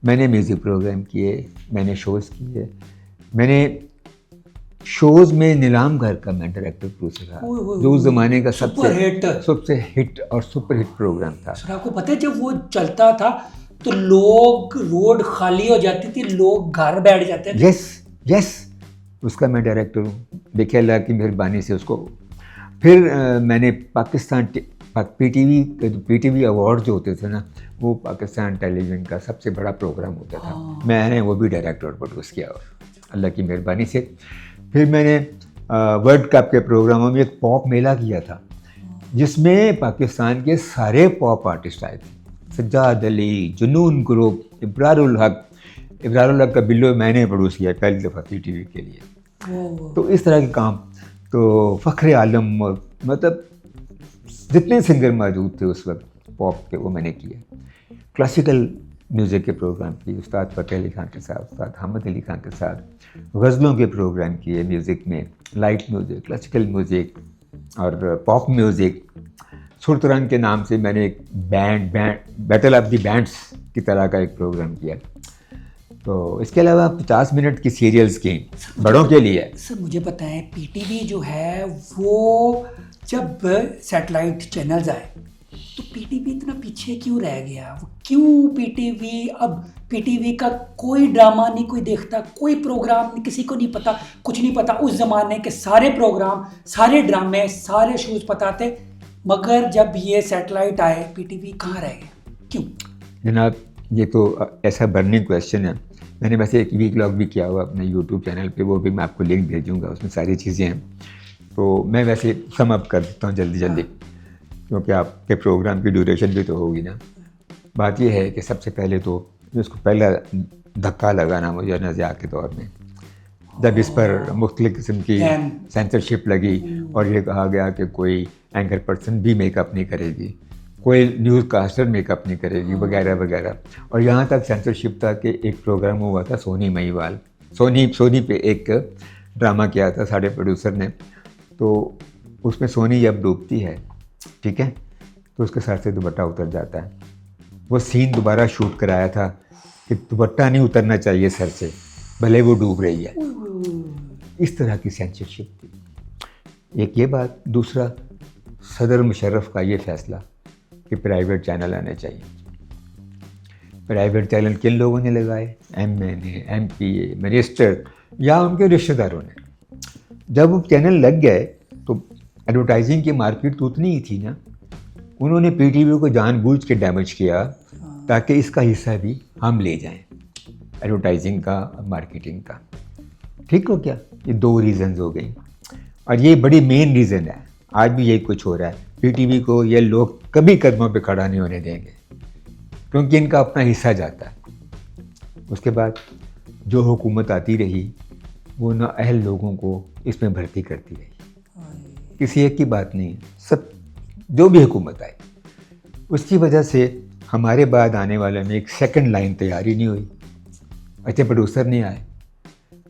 मैंने म्यूज़िक प्रोग्राम किए, मैंने शोज़ किए। मैंने शोज़ में नीलाम घर का मैं डायरेक्टर प्रोड्यूसर था, जो उस ज़माने का सबसे हिट और सुपर हिट प्रोग्राम था। सर आपको पता है जब वो चलता था तो लोग, रोड खाली हो जाती थी, लोग घर बैठ जाते थे। यस, उसका मैं डायरेक्टर हूँ। देखिए अल्लाह की मेहरबानी से उसको फिर मैंने पाकिस्तान पीटीवी अवार्ड जो होते थे ना, वो पाकिस्तान टेलीविज़न का सबसे बड़ा प्रोग्राम होता था। मैंने वो भी डायरेक्ट और प्रोड्यूस किया और अल्लाह की मेहरबानी से। फिर मैंने वर्ल्ड कप के प्रोग्रामों में एक पॉप मेला किया था जिसमें पाकिस्तान के सारे पॉप आर्टिस्ट आए थे। सज्जाद अली, जुनून ग्रुप, इब्रारुल हक का बिल्लो मैंने प्रोड्यूस किया पहली दफ़ा पीटीवी के लिए। तो इस तरह के काम, तो फ़ख्र आलम, मतलब जितने सिंगर मौजूद थे उस वक्त पॉप के, वो मैंने किए। क्लासिकल म्यूज़िक के प्रोग्राम किए उस्ताद फ़तेह अली खान के साथ, उस्ताद हामिद अली खान के साथ, गज़लों के प्रोग्राम किए म्यूज़िक में, लाइट म्यूज़िक, क्लासिकल म्यूज़िक और पॉप म्यूज़िक। सुरतरंग के नाम से मैंने एक band battle of the bands की तरह का एक प्रोग्राम किया। तो इसके अलावा 50 मिनट की सीरियल्स की बड़ों के लिए। सर मुझे बताएं, पीटीवी जो है वो जब सैटेलाइट चैनल्स आए तो पीटीवी इतना पीछे क्यों रह गया? वो क्यों पीटीवी, अब पीटीवी का कोई ड्रामा नहीं कोई देखता, कोई प्रोग्राम नहीं, किसी को नहीं पता, कुछ नहीं पता। उस ज़माने के सारे प्रोग्राम, सारे ड्रामे, सारे शोज पता थे, मगर जब ये सैटेलाइट आए पीटीवी कहाँ रह गया, क्यों? जनाब ये तो ऐसा बर्निंग क्वेश्चन है। मैंने वैसे एक वीक व्लॉग भी किया हुआ अपने यूट्यूब चैनल पे, वो भी मैं आपको लिंक भेजूँगा, उसमें सारी चीज़ें हैं। तो मैं वैसे सम अप कर देता हूँ जल्दी, क्योंकि आपके प्रोग्राम की ड्यूरेशन भी तो होगी ना। बात यह है कि सबसे पहले तो इसको पहला धक्का लगाना मुझे नज़िया के दौर में, जब इस पर मुख्तलिफ़ किस्म की सेंसरशिप लगी और ये कहा गया कि कोई एंकर पर्सन भी मेकअप नहीं करेगी, कोई न्यूज़ कास्टर मेकअप नहीं करेगी, वगैरह वगैरह। और यहाँ तक सेंसरशिप था कि एक प्रोग्राम हुआ था सोनी महिवाल, सोनी पे एक ड्रामा किया था सारे प्रोड्यूसर ने। तो उसमें सोनी जब डूबती है, ठीक है, तो उसके सर से दुपट्टा उतर जाता है। वो सीन दोबारा शूट कराया था कि दुपट्टा नहीं उतरना चाहिए सर से, भले वो डूब रही है। इस तरह की सेंसरशिप थी। एक ये बात। दूसरा, सदर मुशर्रफ का ये फैसला कि प्राइवेट चैनल आने चाहिए। प्राइवेट चैनल किन लोगों ने लगाए? MNA, MPA, मिनिस्टर या उनके रिश्तेदारों ने। जब वो चैनल लग गए तो एडवर्टाइजिंग की मार्केट तो उतनी ही थी ना। उन्होंने पीटीवी को जानबूझ के डैमेज किया ताकि इसका हिस्सा भी हम ले जाएं, एडवर्टाइजिंग का, मार्केटिंग का। ठीक हो क्या? ये दो रीज़न्स हो गई और ये बड़ी मेन रीज़न है। आज भी यही कुछ हो रहा है। पीटीवी को ये लोग कभी कदमों पे खड़ा नहीं होने देंगे, क्योंकि इनका अपना हिस्सा जाता है। उसके बाद जो हुकूमत आती रही वो नाअहल लोगों को इसमें भर्ती करती रही। किसी एक की बात नहीं है, सब जो भी हुकूमत आई, उसकी वजह से हमारे बाद आने वाले में एक सेकंड लाइन तैयार ही नहीं हुई। अच्छे प्रोड्यूसर नहीं आए,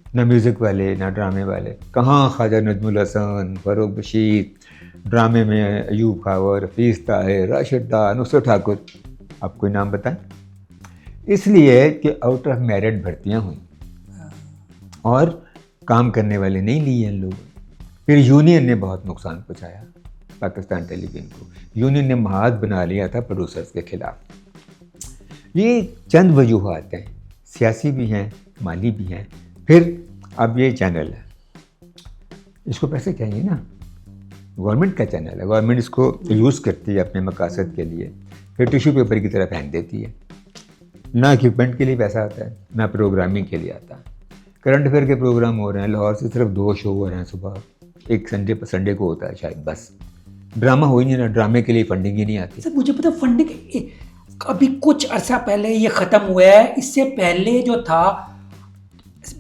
ना म्यूज़िक वाले, ना ड्रामे वाले। कहाँ ख्वाजा नजमुल हसन, फरूक बशीर, ड्रामे में अयूब खावर, हफीज़ ताहिर, राशिद डार, नुसरत ठाकुर, आप कोई नाम बताएं? इसलिए कि आउट ऑफ मेरिट भर्तियाँ हुई और काम करने वाले नहीं लिए इन लोगों। फिर यूनियन ने बहुत नुकसान पहुँचाया पाकिस्तान टेलीविज़न को। यूनियन ने महाद बना लिया था प्रोड्यूसर्स के ख़िलाफ़। ये चंद वजूहात हैं, सियासी भी हैं, माली भी हैं। फिर अब ये चैनल है, इसको पैसे चाहिए ना, गवर्नमेंट का चैनल है, गवर्नमेंट इसको यूज़ करती है अपने मकासद के लिए, फिर टिश्यू पेपर की तरह फेंक देती है। ना इक्विपमेंट के लिए पैसा आता है, ना प्रोग्रामिंग के लिए आता है। करंट अफेयर के प्रोग्राम हो रहे हैं, लाहौर से सिर्फ 2 शो हो रहे हैं सुबह, एक संडे को होता है शायद, बस। ड्रामा हो ही नहीं रहा, ड्रामे के लिए फंडिंग ही नहीं आती। सर मुझे पता, फंडिंग अभी कुछ अर्सा पहले ये ख़त्म हुआ है। इससे पहले जो था,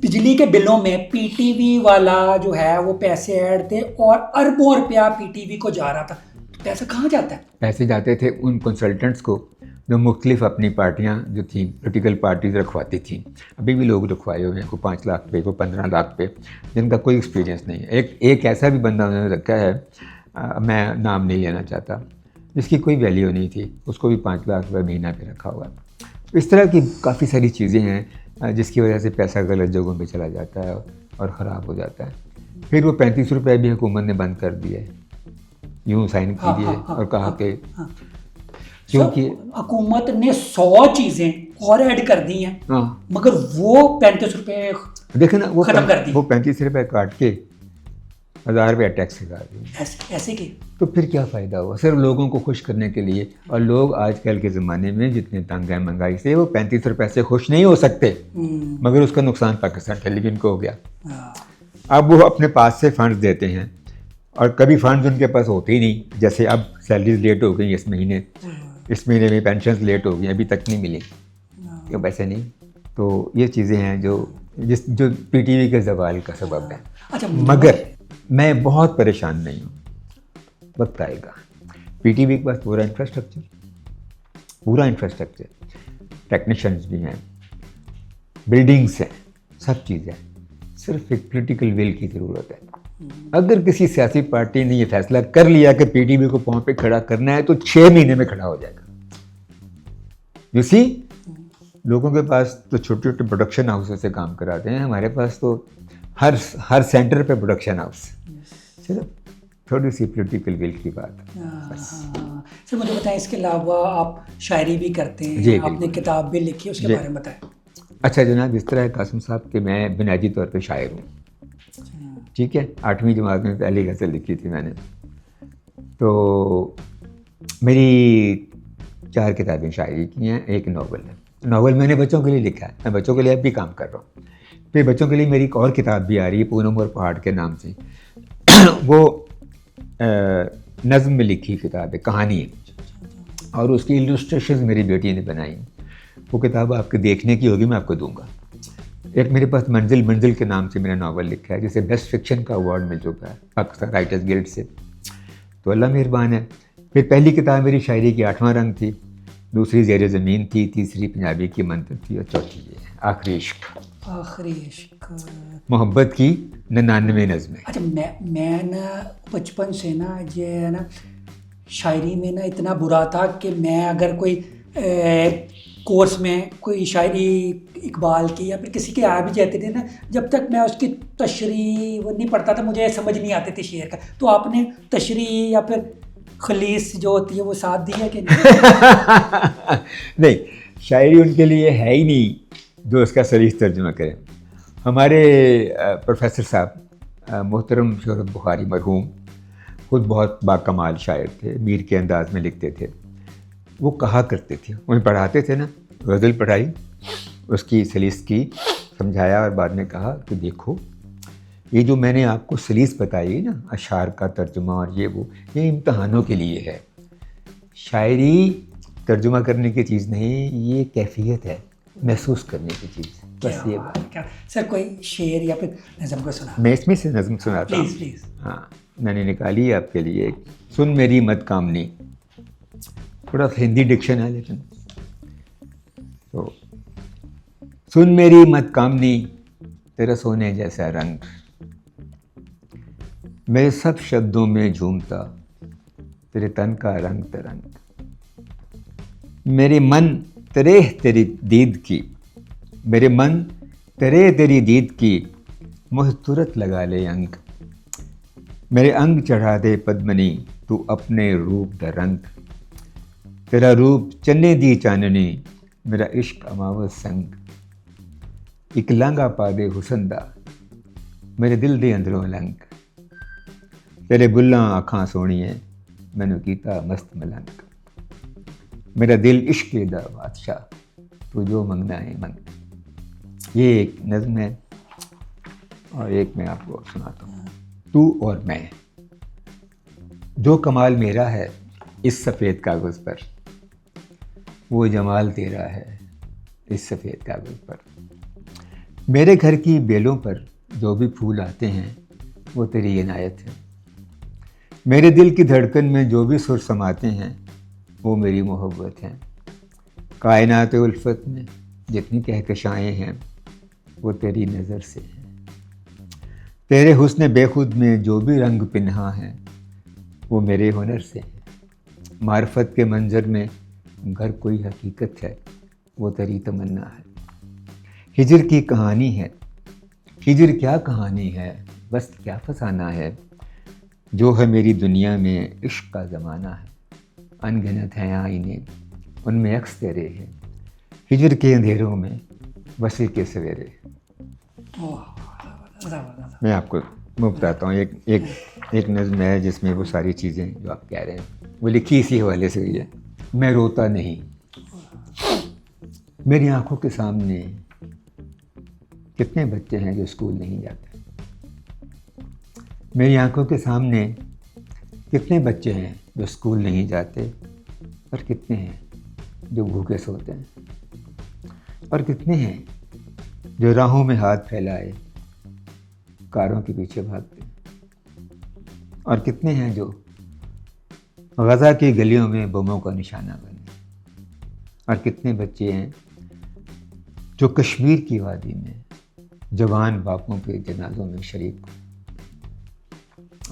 बिजली के बिलों में पीटीवी वाला जो है वो पैसे ऐड थे और अरबों रुपया पीटीवी को जा रहा था। तो पैसा कहाँ जाता है? पैसे जाते थे उन कंसल्टेंट्स को जो मुख्तलिफ अपनी पार्टियां जो थी, पोलिटिकल पार्टीज रखवाती थी। अभी भी लोग रखवाए हुए हैं, कोई 5 लाख पे, कोई 15 लाख पे, जिनका कोई एक्सपीरियंस नहीं है। एक ऐसा भी बंदा उन्होंने रखा है, मैं नाम नहीं लेना चाहता, जिसकी कोई वैल्यू नहीं थी, उसको भी 5 लाख रुपये महीना पे रखा हुआ। इस तरह की काफ़ी सारी चीज़ें हैं जिसकी वजह से पैसा गलत जगहों पे चला जाता है और ख़राब हो जाता है। फिर वो 35 रुपये भी हुकूमत ने बंद कर दिए, यूँ साइन कीजिए और कहा कि क्योंकि हुकूमत ने 100 चीज़ें और ऐड कर दी हैं, मगर वो 35 रुपये देखे ना, वो खत्म कर दी। वो 35 रुपये काट के 1000 रुपये टैक्स लगा दिए। ऐसे के तो फिर क्या फ़ायदा हुआ? सिर्फ लोगों को खुश करने के लिए। और लोग आजकल के ज़माने में जितने तंग हैं महंगाई से, वो 35 रुपये से खुश नहीं हो सकते, मगर उसका नुकसान पाकिस्तान टेलीविज़न को हो गया। अब वो अपने पास से फंड्स देते हैं और कभी फंड्स उनके पास होते ही नहीं। जैसे अब सैलरीज लेट हो गई इस महीने में पेंशन लेट हो गई, अभी तक नहीं मिली, क्यों? पैसे नहीं। तो ये चीज़ें हैं जो पीटीवी के ज़वाल का सबब है। अच्छा, मगर मैं बहुत परेशान नहीं हूँ, वक्त आएगा। पीटीवी के पास पूरा इंफ्रास्ट्रक्चर, टेक्नीशियंस भी हैं, बिल्डिंग्स हैं, सब चीज़ है, सिर्फ एक पॉलिटिकल विल की ज़रूरत है। अगर किसी सियासी पार्टी ने ये फैसला कर लिया कि पीटीवी को पाँव पे खड़ा करना है तो 6 महीने में खड़ा हो जाएगा। यू सी, लोगों के पास तो छोटे छोटे प्रोडक्शन हाउस से काम कराते हैं, हमारे पास तो हर सेंटर पे प्रोडक्शन हाउस। सिर्फ थोड़ी सी पॉलिटिकल विल की बात। सर मुझे बताएं, इसके अलावा आप शायरी भी करते हैं, जी, आपने किताब भी लिखी, उसके बारे में बताएं। अच्छा जनाब, इस तरह है कासिम साहब कि मैं बुनियादी तौर पे शायर हूँ, ठीक है। 8वीं जमात में पहली गज़ल लिखी थी मैंने। तो मेरी 4 किताबें शायरी की हैं, एक नावल है। नावल मैंने बच्चों के लिए लिखा है, मैं बच्चों के लिए अब भी काम कर रहा हूँ। फिर बच्चों के लिए मेरी एक और किताब भी आ रही है, पूनम और पहाड़ के नाम से। वो नज़्म में लिखी किताब है, कहानी है, और उसकी इलस्ट्रेशन मेरी बेटी ने बनाई। वो किताब आपके देखने की होगी, मैं आपको दूंगा। एक मेरे पास मंजिल के नाम से मेरा नावल लिखा है, जिसे बेस्ट फिक्शन का अवार्ड मिल चुका है पाकिस्तान राइटर्स गिल्ड से, तो अल्लाह मेहरबान है। फिर पहली किताब मेरी शायरी की 8वां रंग थी, दूसरी ज़ेर ज़मीन थी, तीसरी पंजाबी की मंतर थी, और चौथी ये आखिरी इश्क मोहब्बत की 99 नज़में। अच्छा, मैं ना बचपन से ना ये ना शायरी में ना इतना बुरा था कि मैं अगर कोई कोर्स में कोई शायरी इकबाल की या फिर किसी के आ भी जाते थे ना, जब तक मैं उसकी तशरीह वो नहीं पढ़ता था, मुझे समझ नहीं आते थे शेर का। तो आपने तशरीह या फिर खलीस जो होती है वो साथ दी है कि नहीं? नहीं, शायरी उनके लिए है ही नहीं जो उसका सलीस तर्जुमा करे। हमारे प्रोफेसर साहब मोहतरम शोहरत बुखारी मरहूम खुद बहुत बाकमाल शायर थे, मीर के अंदाज में लिखते थे। वो कहा करते थे, उन्हें पढ़ाते थे ना, गज़ल पढ़ाई, उसकी सलीस की समझाया, और बाद में कहा कि देखो ये जो मैंने आपको सलीस बताई ना, अशार का तर्जुमा और ये इम्तहानों के लिए है। शायरी तर्जुमा करने की चीज़ नहीं, ये कैफियत है, महसूस करने की चीज़, बस ये बात। क्या सर कोई शेर या फिर नज़म को सुना? मैं इसमें से नज़म सुनाता हूँ, प्लीज़। हाँ, मैंने निकाली है आपके लिए। सुन मेरी मत कामनी, थोड़ा हिंदी डिक्शन है लेकिन। तो सुन मेरी मत कामनी, तेरा सोने जैसा रंग, मेरे सब शब्दों में झूमता तेरे तन का रंग तरंग। मेरे मन तरेह तेरी दीद की, मेरे मन तरेह तेरी दीद की, मुझ तुरत लगा ले अंग। मेरे अंग चढ़ा दे पद्मनी, तू अपने रूप द रंग। तेरा रूप चन्ने दी चाननी, मेरा इश्क अमावत संग। एक लांगा पा दे हुसन दा, मेरे दिल दे अंदरों लंग। तेरे बुल्लां आखां सोहणिए, मैनू कीता मस्त मलंग। मेरा दिल इश्क दा बादशाह, तू जो मंगना है मंग। ये एक नज़्म है, और एक मैं आपको सुनाता हूँ। तू और मैं, जो कमाल मेरा है इस सफ़ेद कागज़ पर, वो जमाल तेरा है इस सफ़ेद कागज़ पर। मेरे घर की बेलों पर जो भी फूल आते हैं वो तेरी इनायत है। मेरे दिल की धड़कन में जो भी सुर समाते हैं वो मेरी मोहब्बत है। कायनात उल्फत में जितनी कहकशाएँ हैं वो तेरी नज़र से हैं। तेरे हुस्न बेखुद में जो भी रंग पिन्हा हैं वो मेरे हुनर से हैं। मार्फत के मंजर में घर कोई हकीकत है वो तेरी तमन्ना है। हिजर की कहानी है, हिजर क्या कहानी है, बस क्या फसाना है। जो है मेरी दुनिया में इश्क का ज़माना है। अनगिनत हैं आईने, उनमें अक्स तेरे हैं। हिजर के अंधेरों में वसी के सवेरे। मैं आपको बताता हूँ, एक नज़्म है जिसमें वो सारी चीज़ें जो आप कह रहे हैं वो लिखी इसी हवाले से हुई है। मैं रोता नहीं, मेरी आंखों के सामने कितने बच्चे हैं जो स्कूल नहीं जाते। मेरी आंखों के सामने कितने बच्चे हैं जो स्कूल नहीं जाते, और कितने हैं जो भूखे सोते हैं, और कितने हैं जो राहों में हाथ फैलाए कारों के पीछे भागते, और कितने हैं जो गज़ा की गलियों में बमों का निशाना बने, और कितने बच्चे हैं जो कश्मीर की वादी में जवान बापों के जनाजों में शरीक हुए,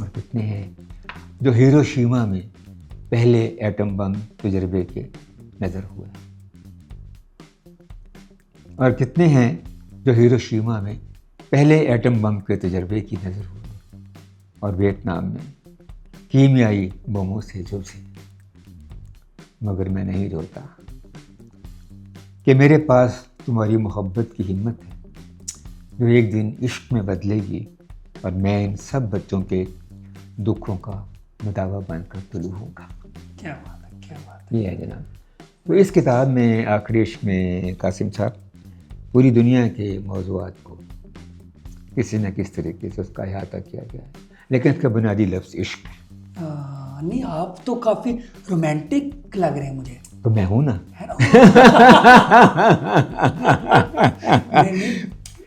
और कितने हैं जो हिरोशिमा में पहले एटम बम तजर्बे के नज़र हुए, और कितने हैं जो हिरोशिमा में पहले एटम बम के तजर्बे की नज़र हुए, और वियतनाम में कीमियाई बमों से झुलसे। मगर मैं नहीं रोता कि मेरे पास तुम्हारी मोहब्बत की हिम्मत है जो एक दिन इश्क में बदलेगी, और मैं इन सब बच्चों के दुखों का मुदावा बनकर तुलू होगा। क्या बात है, क्या बात है। ये है जनाब। तो इस किताब में आखिरी इश्क में कासिम साहब पूरी दुनिया के मौज़ूआत को किसी न किसी तरीके से उसका अहाता किया गया है, लेकिन इसका बुनियादी लफ्ज़ इश्क है। नहीं, आप तो काफ़ी रोमांटिक लग रहे हैं मुझे। तो मैं हूँ ना, है ना? नहीं, नहीं,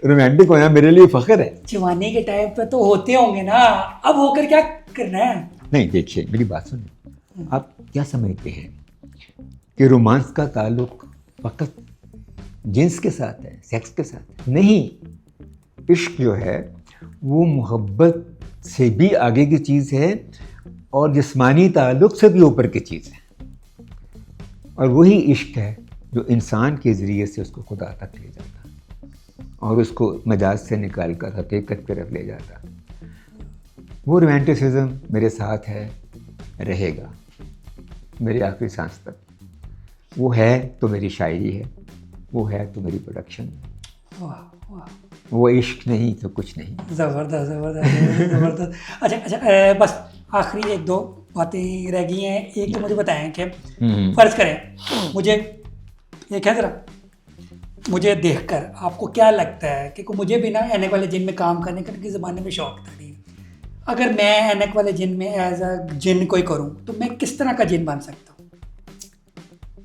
रोमांटिक होना मेरे लिए फ़ख्र है। जवानी के टाइम पे तो होते होंगे ना, अब होकर क्या करना है? नहीं, देखिए मेरी बात सुनिए, आप क्या समझते हैं कि रोमांस का ताल्लुक फ़कत जिन्स के साथ है, सेक्स के साथ? नहीं, इश्क जो है वो मोहब्बत से भी आगे की चीज़ है और जिस्मानी ताल्लुक से भी ऊपर की चीज़ है, और वही इश्क है जो इंसान के ज़रिए से उसको खुदा तक ले जाता और उसको मजाज से निकाल कर हकीकत की तरफ ले जाता। वो रोमांटिसिज्म मेरे साथ है, रहेगा मेरी आखिरी सांस तक। वो है तो मेरी शायरी है, वो है तो मेरी प्रोडक्शन है। वाह वाह, वो इश्क नहीं तो कुछ नहीं। ज़बरदस्त ज़बरदस्त ज़बरदस्त। अच्छा, बस आखिरी एक दो बातें रह गई हैं। एक तो मुझे बताएं कि फ़र्ज़ करें मुझे एक है ज़रा, मुझे देखकर आपको क्या लगता है कि मुझे भी ना एनएक वाले जिन में काम करने का ज़माने में शौक था, नहीं? अगर मैं एनएक वाले जिन में एज अ जिन कोई करूं तो मैं किस तरह का जिन बन सकता हूं?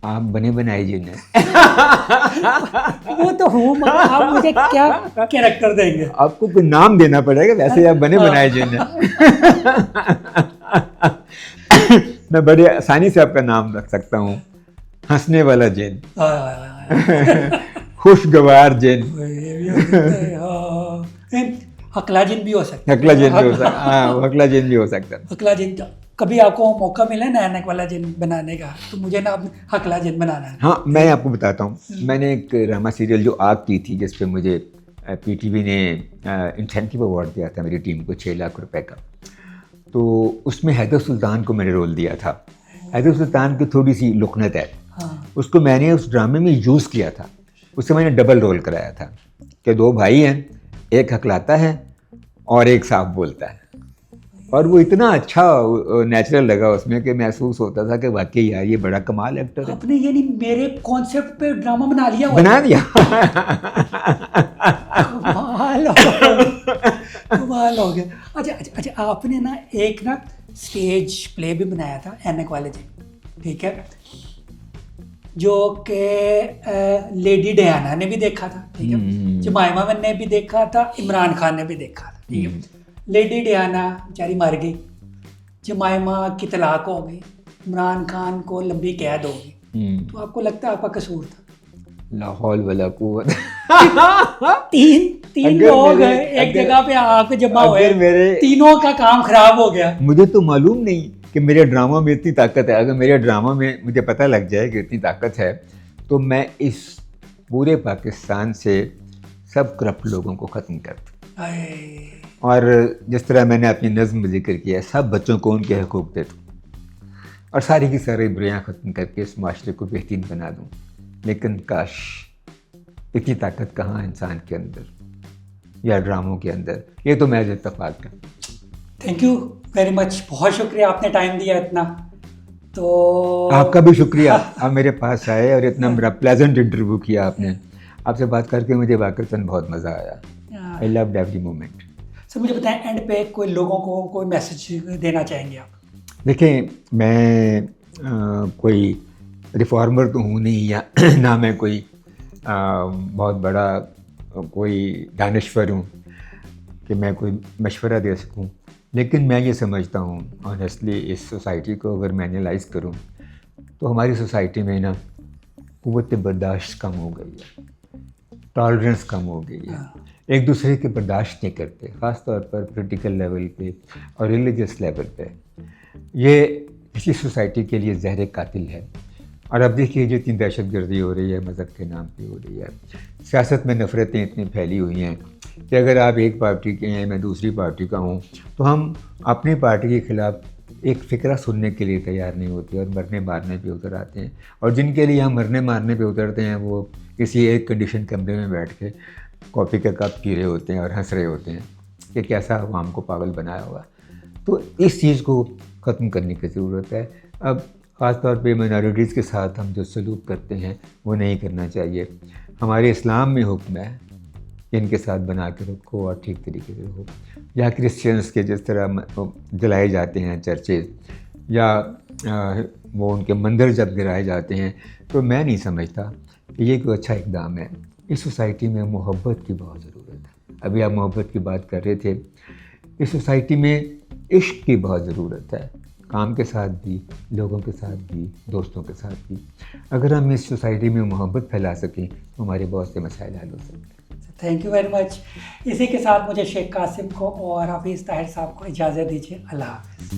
आप बने बनाए जिन हैं। वो तो हूँ, मगर आप मुझे क्या कैरेक्टर देंगे? आपको कोई नाम देना पड़ेगा, वैसे आप बने बनाए जिन हैं। मैं बड़े आसानी से आपका नाम रख सकता हूँ, हंसने वाला जिन, खुशगवार जिन, हकला जिन भी हो सकता है। हकला जिन भी हो सकता है। हाँ, हकला जिन भी हो सकता है। हकला जिन का कभी आपको मौका मिले ना एनएक वाला जिन बनाने का, तो मुझे ना अब हकला जिन बनाना है। हाँ, मैं आपको बताता हूँ, मैंने एक ड्रामा सीरियल जो आग की थी जिस पे मुझे पीटीवी ने इंसेंटिव अवार्ड दिया था मेरी टीम को 6 लाख रुपए का, तो उसमें हैदर सुल्तान को मैंने रोल दिया था। हैदर सुल्तान की थोड़ी सी लुकनत है, उसको मैंने उस ड्रामे में यूज़ किया था। उससे मैंने डबल रोल कराया था कि 2 भाई हैं, एक हकलाता है और एक साफ बोलता है, और वो इतना अच्छा नेचुरल लगा उसमें कि महसूस होता था कि वाकई यार ये बड़ा कमाल एक्टर है। आपने यानी मेरे कॉन्सेप्ट पे ड्रामा बना लिया? बना दिया। कमाल हो गया। अच्छा, आपने ना एक ना स्टेज प्ले भी बनाया था एनएक वाले जी, ठीक है, जो कि लेडी डयाना ने भी देखा था, ठीक है, जमाइमा ने भी देखा था, इमरान खान ने भी देखा था, ठीक है। लेडी डयाना बेचारी मर गई, जमाइमा की तलाक हो गई, इमरान खान को लंबी कैद हो गई, तो आपको लगता है आपका कसूर था? लाहौल वाला कुव्वत। तीन लोग एक जगह पे आके जमा हुए, तीनों का काम खराब हो गया। मुझे तो मालूम नहीं कि मेरे ड्रामा में इतनी ताकत है। अगर मेरे ड्रामा में मुझे पता लग जाए कि इतनी ताकत है तो मैं इस पूरे पाकिस्तान से सब करप्ट लोगों को ख़त्म कर दूँ, और जिस तरह मैंने अपनी नज़्म में जिक्र किया, सब बच्चों को उनके हकूक़ दे दूँ, और सारी की सारी बुराइयाँ ख़त्म करके इस माशरे को बेहतरीन बना दूँ। लेकिन काश इतनी ताकत कहाँ इंसान के अंदर या ड्रामों के अंदर। ये तो महज इत्तेफाक है। थैंक यू वेरी मच, बहुत शुक्रिया, आपने टाइम दिया इतना। तो आपका भी शुक्रिया, आप मेरे पास आए और इतना मेरा प्लेजेंट इंटरव्यू किया आपने। आपसे बात करके मुझे वाकईतन बहुत मज़ा आया। I loved every moment. Sir मुझे बताएं, एंड पे कोई लोगों को कोई मैसेज देना चाहेंगे आप? देखें, मैं कोई रिफॉर्मर तो हूँ नहीं, या ना मैं कोई बहुत बड़ा कोई दानिश्वर हूँ कि मैं कोई मशवरा दे सकूँ, लेकिन मैं ये समझता हूँ ऑनेस्टली, इस सोसाइटी को अगर मैं एनालाइज करूँ तो हमारी सोसाइटी में ना क़ुव्वत बर्दाश्त कम हो गई है, टॉलरेंस कम हो गई है, एक दूसरे के बर्दाश्त नहीं करते, ख़ास तौर पर पॉलिटिकल लेवल पे और रिलीजियस लेवल पे। ये किसी सोसाइटी के लिए ज़हर कातिल है। और अब देखिए जितनी दहशतगर्दी हो रही है, मज़हब के नाम पे हो रही है, सियासत में नफ़रतें इतनी फैली हुई हैं कि अगर आप एक पार्टी के हैं, मैं दूसरी पार्टी का हूँ, तो हम अपनी पार्टी के ख़िलाफ़ एक फ़िक्रा सुनने के लिए तैयार नहीं होते और मरने मारने पे उतर आते हैं। और जिनके लिए हम मरने मारने पे उतरते हैं वो किसी एक कंडीशन कमरे में बैठ के कॉफ़ी का कप पी रहे होते हैं और हंस रहे होते हैं कि कैसा अवाम को पागल बनाया होगा। तो इस चीज़ को ख़त्म करने की ज़रूरत है। अब ख़ास तौर पे माइनॉरिटीज़ के साथ हम जो सलूक करते हैं वो नहीं करना चाहिए। हमारे इस्लाम में हुक्म है कि इनके साथ बना के रखो और ठीक तरीके से रखो। या क्रिश्चियंस के जिस तरह जलाए जाते हैं चर्चेज़, या वो उनके मंदिर जब गिराए जाते हैं, तो मैं नहीं समझता कि ये कोई अच्छा इक़दाम है। इस सोसाइटी में मोहब्बत की बहुत ज़रूरत है। अभी आप मोहब्बत की बात कर रहे थे, इस सोसाइटी में इश्क की बहुत ज़रूरत है, काम के साथ भी, लोगों के साथ भी, दोस्तों के साथ भी। अगर हम इस सोसाइटी में मोहब्बत फैला सकें तो हमारे बहुत से मसाइल हल हो सकते हैं। Thank you very much. इसी के साथ मुझे शेख कासिम को और हफीज़ ताहिर साहब को इजाज़त दीजिए। अल्लाह हाफ़िज़।